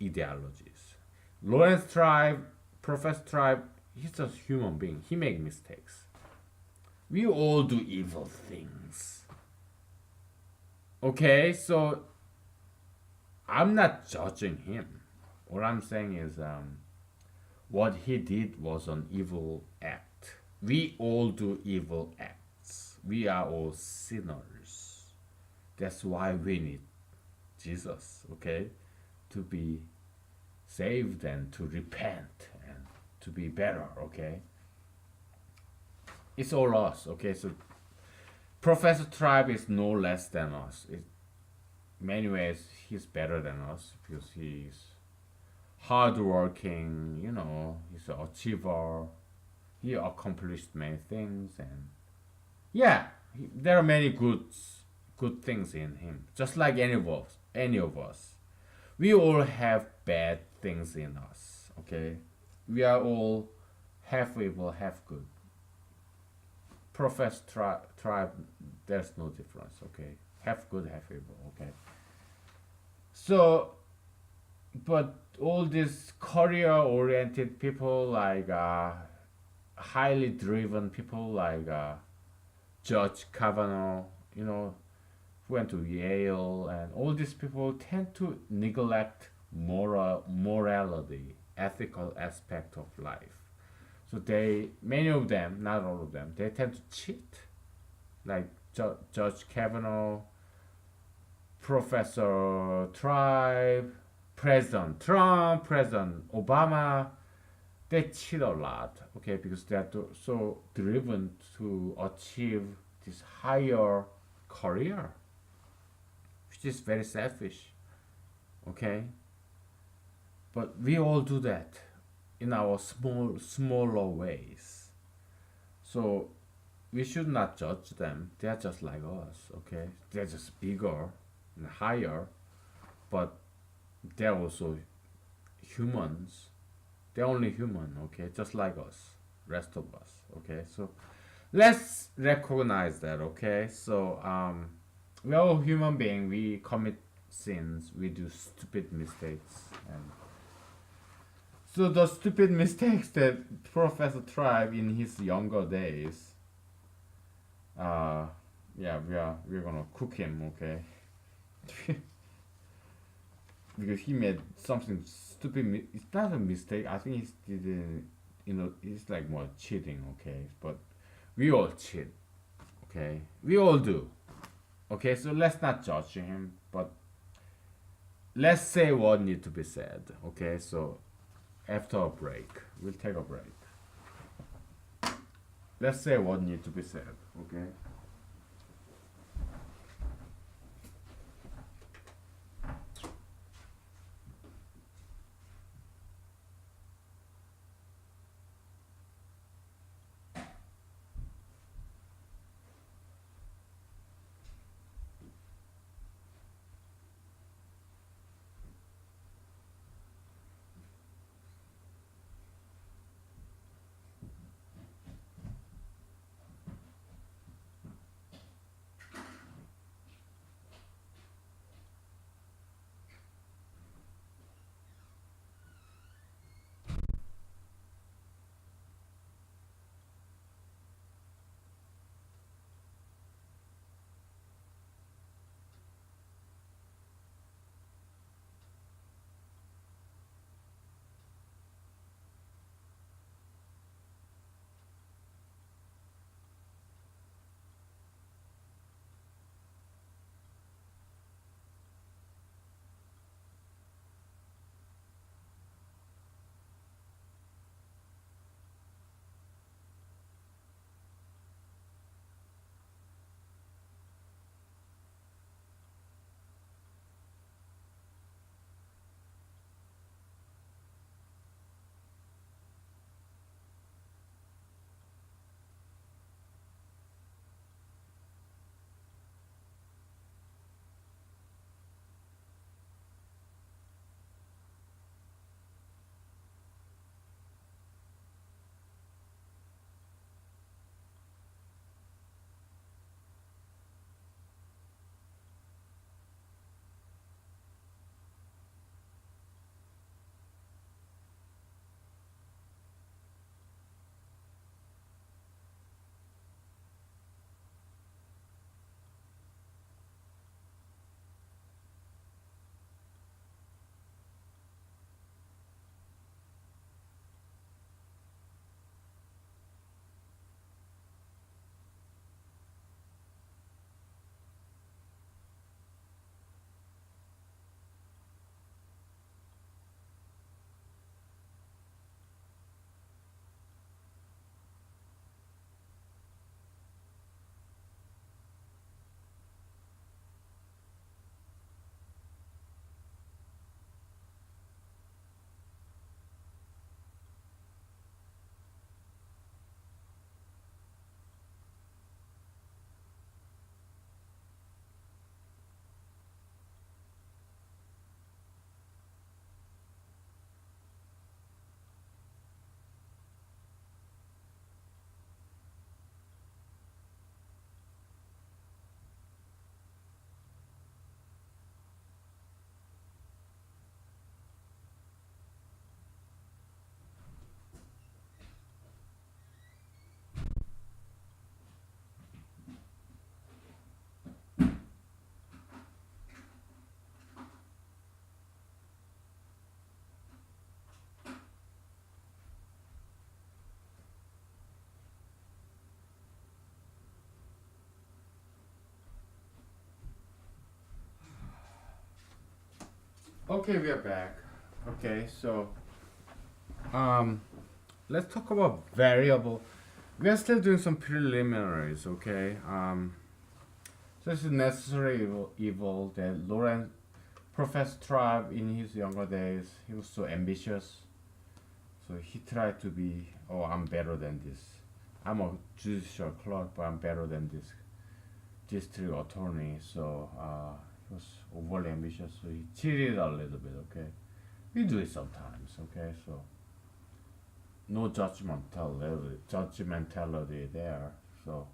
ideologies. Lawrence Tribe, Professor Tribe, he's just human being. He make mistakes. We all do evil things. Okay, so I'm not judging him. What I'm saying is, what he did was an evil act. We all do evil acts. We are all sinners. That's why we need Jesus, okay, to be saved and to repent and to be better, okay? It's all us, okay? So Professor Tribe is no less than us. In many ways, he's better than us because he's hardworking, he's an achiever. He accomplished many things, and yeah, there are many good things in him. Just like any of us, we all have bad things in us. Okay, we are all half evil, half good. Tribe, there's no difference. Okay, half good, half evil. Okay, so but all these career-oriented people, like highly driven people, like Judge Kavanaugh, who went to Yale, and all these people tend to neglect morality, ethical aspect of life. So many of them, not all of them, they tend to cheat, like Judge Kavanaugh, Professor Tribe, President Trump, President Obama. They cheat a lot, okay, because they're so driven to achieve this higher career, which is very selfish, okay. But we all do that in our smaller ways. So we should not judge them. They're just like us, okay. They're just bigger and higher, but they're also humans. They're only human, okay, just like us, rest of us, okay. So let's recognize that, okay. So we're all human beings. We commit sins. We do stupid mistakes, and so the stupid mistakes that Professor Tribe in his younger days, yeah, we're gonna cook him, okay. Because he made something stupid. It's not a mistake. I think he didn't. It's like more cheating. Okay, but we all cheat. Okay, we all do. Okay, so let's not judge him, but let's say what needs to be said. Okay, so after a break, we'll take a break. Let's say what needs to be said. Okay. Okay, we are back. Okay, so um, let's talk about variable. We are still doing some preliminaries. Okay. So this is necessary evil that Lawrence Professor Trapp in his younger days. He was so ambitious, so he tried to be. Oh, I'm better than this. I'm a judicial clerk, but I'm better than this district attorney. So he was overly ambitious. So he cheated a little bit. Okay. We do it sometimes, okay? So no judgmentality there. So,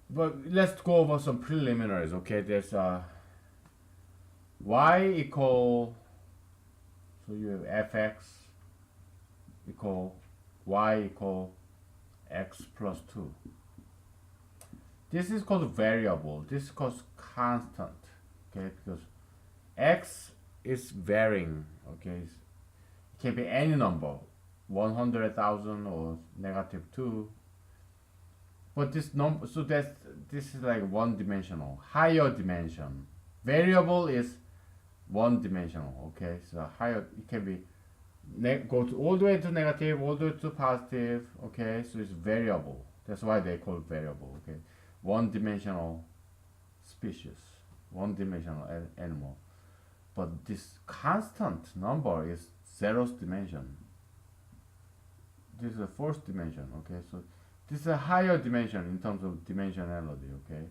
but let's go over some preliminaries, okay? There's y equal, so you have fx equal y equal x plus 2. This is called variable. This is called constant, okay? Because x is varying, okay? It can be any number, 100,000 or -2. But this number, so this is like one dimensional, higher dimension. Variable is one dimensional, okay? So higher, it can be go to all the way to negative, all the way to positive, okay? So it's variable. That's why they call it variable, okay? One dimensional species, one dimensional animal. But this constant number is zeroth dimension. This is a fourth dimension, okay? So this is a higher dimension in terms of dimensionality, okay?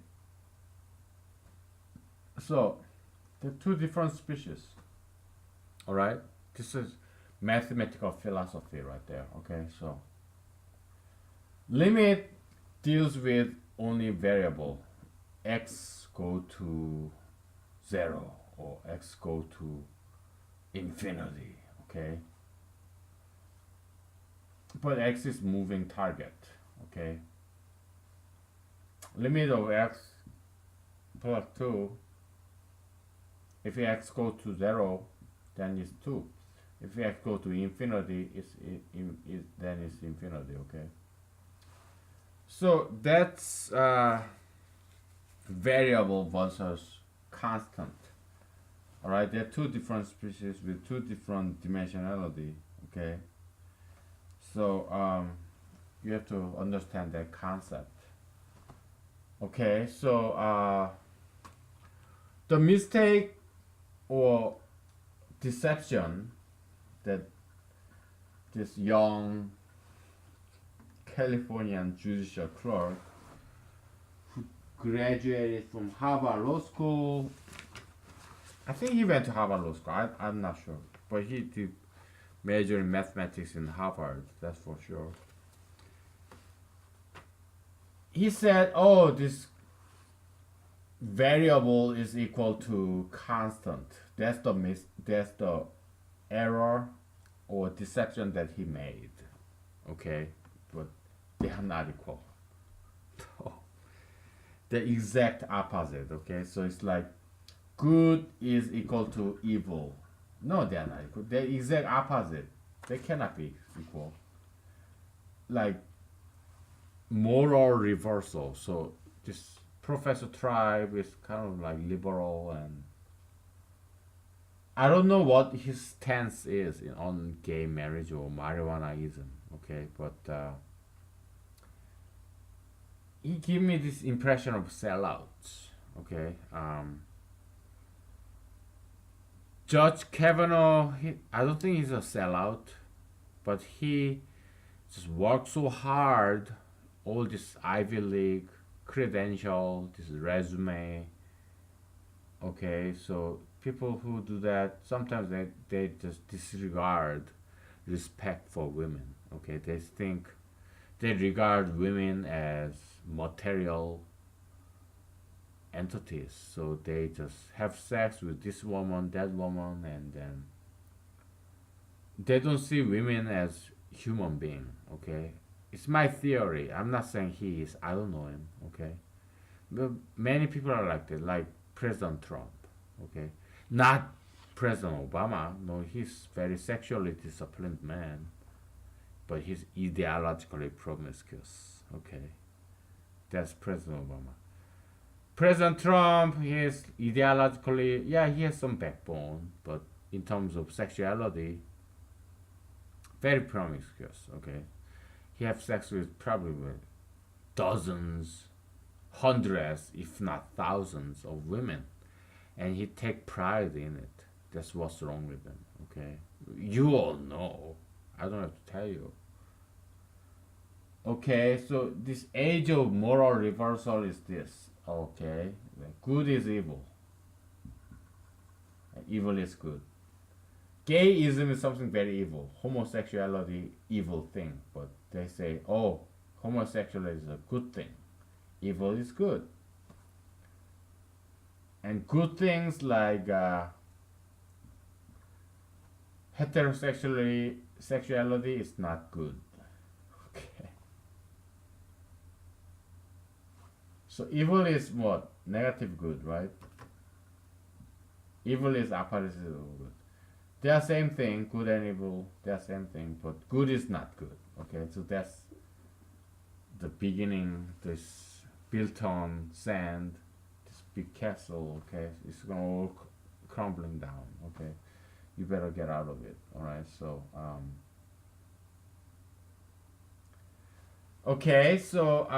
So there are two different species, all right? This is mathematical philosophy right there, okay? So limit deals with only variable x go to 0 or x go to infinity, okay? But x is moving target, okay? Limit of x plus 2, if x go to 0, then it's 2. If x go to infinity, then it's infinity, okay? So that's variable versus constant. All right, there are two different species with two different dimensionality, okay? So you have to understand that concept. Okay, so the mistake or deception that this young Californian judicial clerk who graduated from Harvard Law School, I think he went to Harvard Law School, I'm not sure, but he did major in mathematics in Harvard, that's for sure. He said, oh, this variable is equal to constant. That's the error or deception that he made. Okay, but they are not equal. The exact opposite. Okay, so it's like good is equal to evil. No, they are not equal. They're exact opposite. They cannot be equal. Like moral reversal. So this Professor Tribe is kind of like liberal, and I don't know what his stance is on gay marriage or marijuanaism. Okay, but he gave me this impression of sellouts. Okay, Judge Kavanaugh, I don't think he's a sellout, but he just worked so hard, all this Ivy League credential, this resume. Okay, so people who do that sometimes they just disregard respect for women. Okay, they think they regard women as material entities, so they just have sex with this woman, that woman, and then they don't see women as human being. Okay, it's my theory. I'm not saying he is. I don't know him. Okay, but many people are like that, like President Trump. Okay, not President Obama. No, he's very sexually disciplined man, but he's ideologically promiscuous. Okay, that's President Obama. President Trump, he is ideologically, yeah, he has some backbone, but in terms of sexuality, very promiscuous. Okay, he have sex with probably with dozens, hundreds, if not thousands of women, and he take pride in it. That's what's wrong with him. Okay, you all know. I don't have to tell you. Okay, so this age of moral reversal is this. Okay, good is evil, and evil is good. Gayism is something very evil. Homosexuality, evil thing. But they say, oh, homosexuality is a good thing. Evil is good. And good things like sexuality is not good. Okay. So evil is what? Negative good, right? Evil is opposite of good. They are same thing, good and evil. They are same thing, but good is not good. Okay, so that's the beginning. This built on sand, this big castle. Okay, it's gonna all crumbling down. Okay, you better get out of it. All right, so okay, so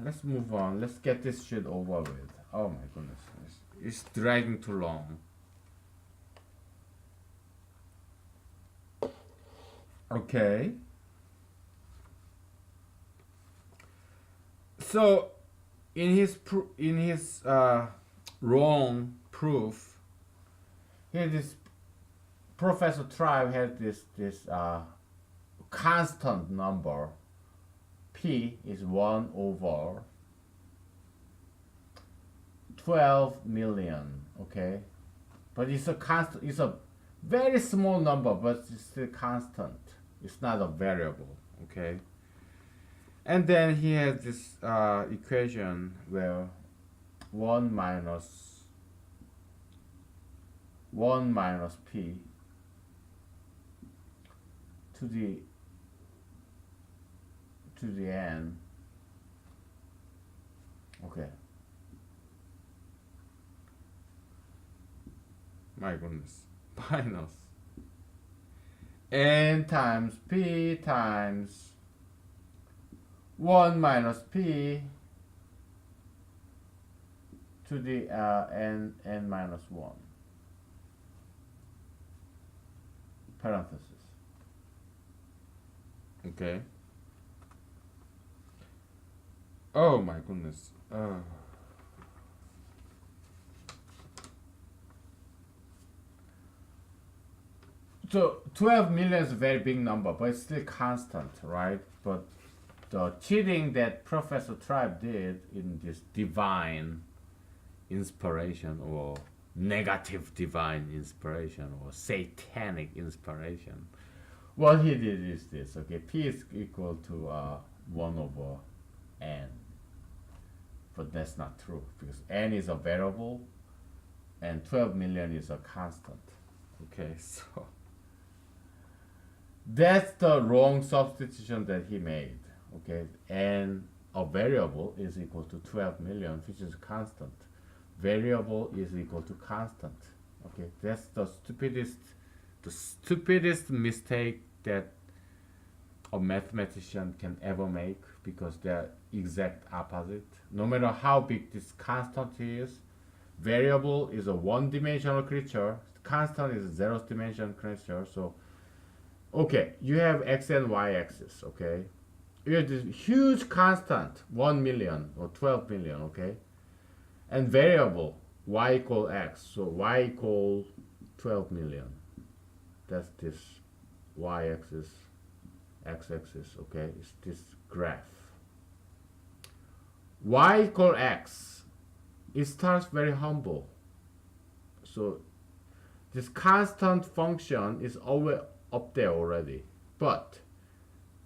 let's move on. Let's get this shit over with. Oh my goodness, it's dragging too long. Okay. So in his wrong proof, here this Professor Tribe has this constant number. P is 1 over 12 million. Okay, but it's a constant. It's a very small number, but it's still constant. It's not a variable. Okay. And then he has this equation where 1 minus p to the n. Okay. My goodness. Minus n times p times 1 minus p to the n minus 1 parenthesis. Okay. Oh my goodness. So 12 million is a very big number, but it's still constant, right? But the cheating that Professor Tribe did in this divine inspiration or negative divine inspiration or satanic inspiration, what he did is this. Okay, p is equal to 1 over n, but that's not true because n is a variable and 12 million is a constant. Okay, so that's the wrong substitution that he made. Okay, and a variable is equal to 12 million, which is constant. Variable is equal to constant. Okay, that's the stupidest mistake that a mathematician can ever make because they're exact opposite. No matter how big this constant is, variable is a one-dimensional creature. Constant is a zero-dimensional creature. So, okay, you have x and y axis. Okay, you have this huge constant, 1 million or 12 million. Okay, and variable y equal x. So y equal 12 million. That's this y-axis, x-axis. Okay, it's this graph. Y equal x. It starts very humble. So this constant function is always up there already. But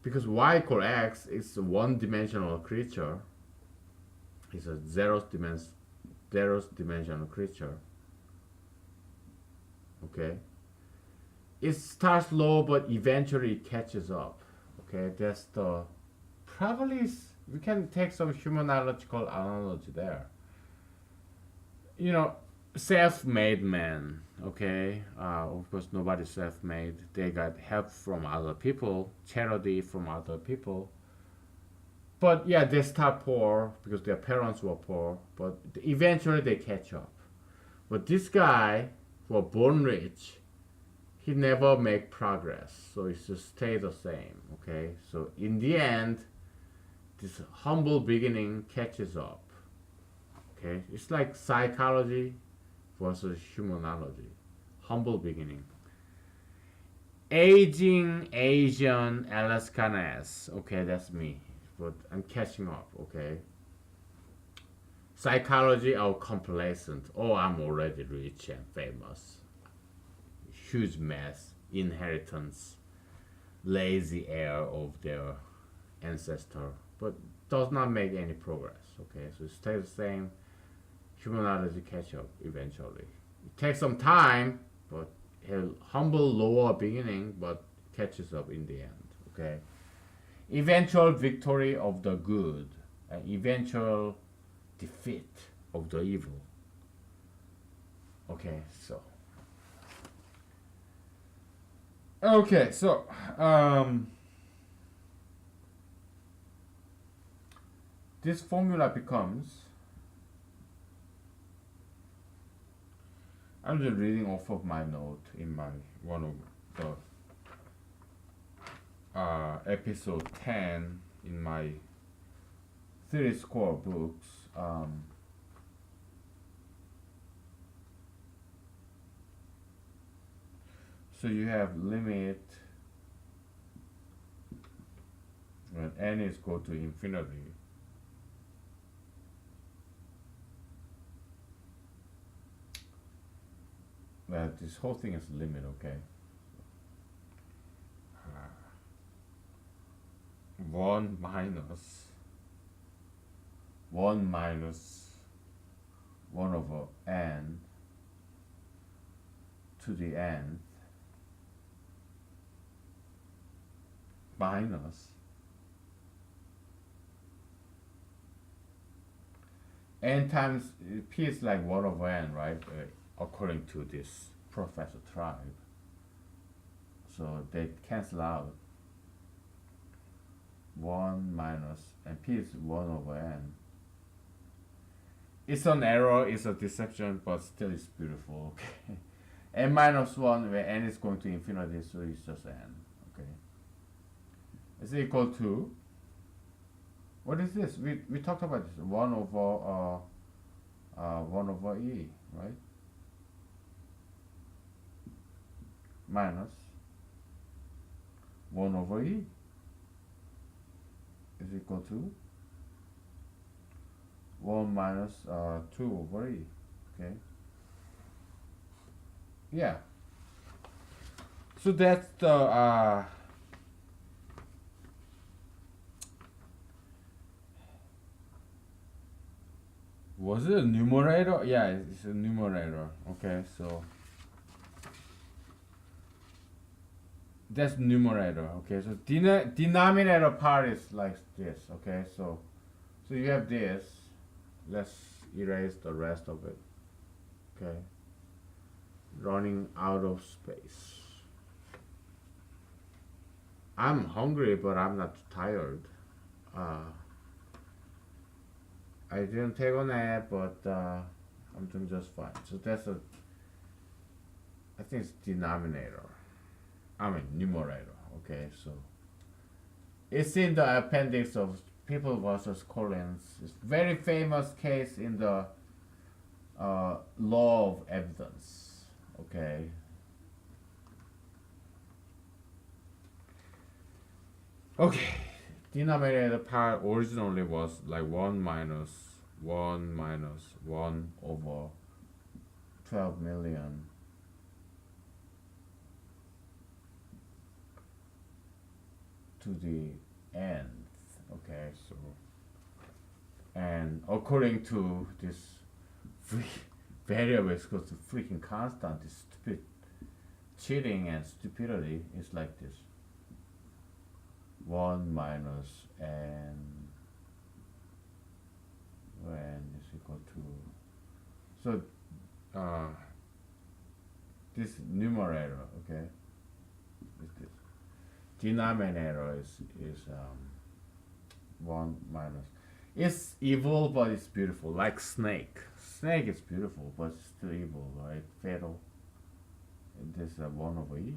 because y equal x is a one-dimensional creature, it's a zero-dimensional creature. Okay, it starts low, but eventually it catches up. Okay, that's the probably we can take some humanological analogy there. you know, self-made man. Okay, of course nobody's self-made. They got help from other people, charity from other people. But yeah, they start poor because their parents were poor. But eventually they catch up. But this guy, who was born rich, he never make progress. So it just stay the same. Okay, so in the end, this humble beginning catches up. Okay, it's like psychology versus humanology. Humble beginning. Aging Asian Alaskanese. Okay, that's me. But I'm catching up. Okay. Psychology or complacent. Oh, I'm already rich and famous. Huge mess. Inheritance. Lazy heir of their ancestor. But does not make any progress. Okay, so it stays the same. Humanity catch up eventually. It takes some time, but a humble lower beginning, but catches up in the end. Okay. Eventual victory of the good, and eventual defeat of the evil. Okay, so okay, so this formula becomes. I'm just reading off of my note in my one of the episode 10 in my 30 score books. So you have limit when n is equal to infinity. Well, this whole thing is limit, okay? 1 minus 1 minus 1 over n to the nth minus n times p is like 1 over n, right? According to this Professor Tribe. So they cancel out. 1 minus, and p is 1 over n. It's an error, it's a deception, but still it's beautiful. Okay. N minus 1 where n is going to infinity, so it's just n. Okay. Is equal to, what is this? We talked about this. 1 over 1 over e, right? Minus 1 over e is equal to 1 minus 2 over e. Okay. Yeah. So that's the was it a numerator? Yeah, it's a numerator. Okay, so that's numerator. Okay, so denominator part is like this. Okay, so you have this. Let's erase the rest of it. Okay, running out of space. I'm hungry, but I'm not tired. I didn't take a nap, but I'm doing just fine. So that's a, I think it's denominator. I mean numerator. Okay, so it's in the appendix of People versus Collins. It's very famous case in the law of evidence. Okay. Okay. Denominator part originally was like 1 minus 1 over 12 million to the nth. Okay, so, and according to this variable is equal to freaking constant, this stupid cheating and stupidity is like this. 1 minus n when is equal to, so uh, this numerator, okay, is this denominator is 1 minus. It's evil, but it's beautiful. Like snake. Snake is beautiful, but it's still evil, right? Fatal. This 1 over e,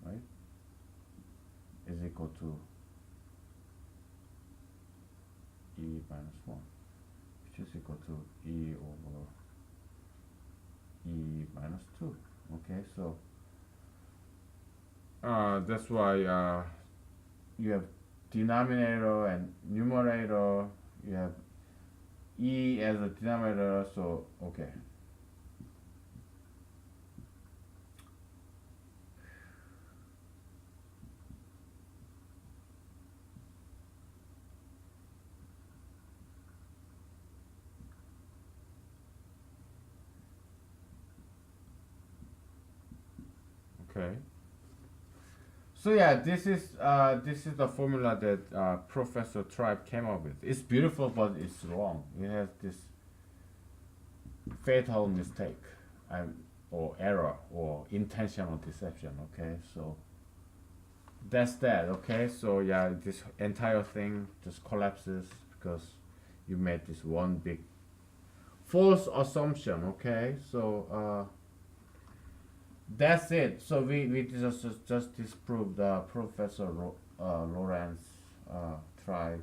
right? Is equal to e minus 1, which is equal to e over e minus 2. Okay, so that's why you have denominator and numerator. You have e as a denominator, so okay. Okay. So yeah, this is the formula that Professor Tribe came up with. It's beautiful, but it's wrong. It has this fatal mistake, or error, or intentional deception. Okay, so that's that. Okay, so yeah, this entire thing just collapses because you made this one big false assumption. Okay, so that's it. So we just disproved Professor Lawrence Tribe's.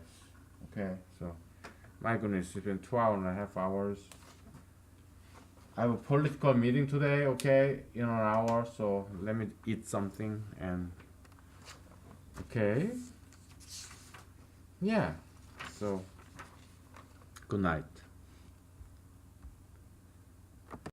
Okay, so my goodness, it's been 12.5 hours. I have a political meeting today, okay, in an hour, so let me eat something and okay. Yeah. So good night.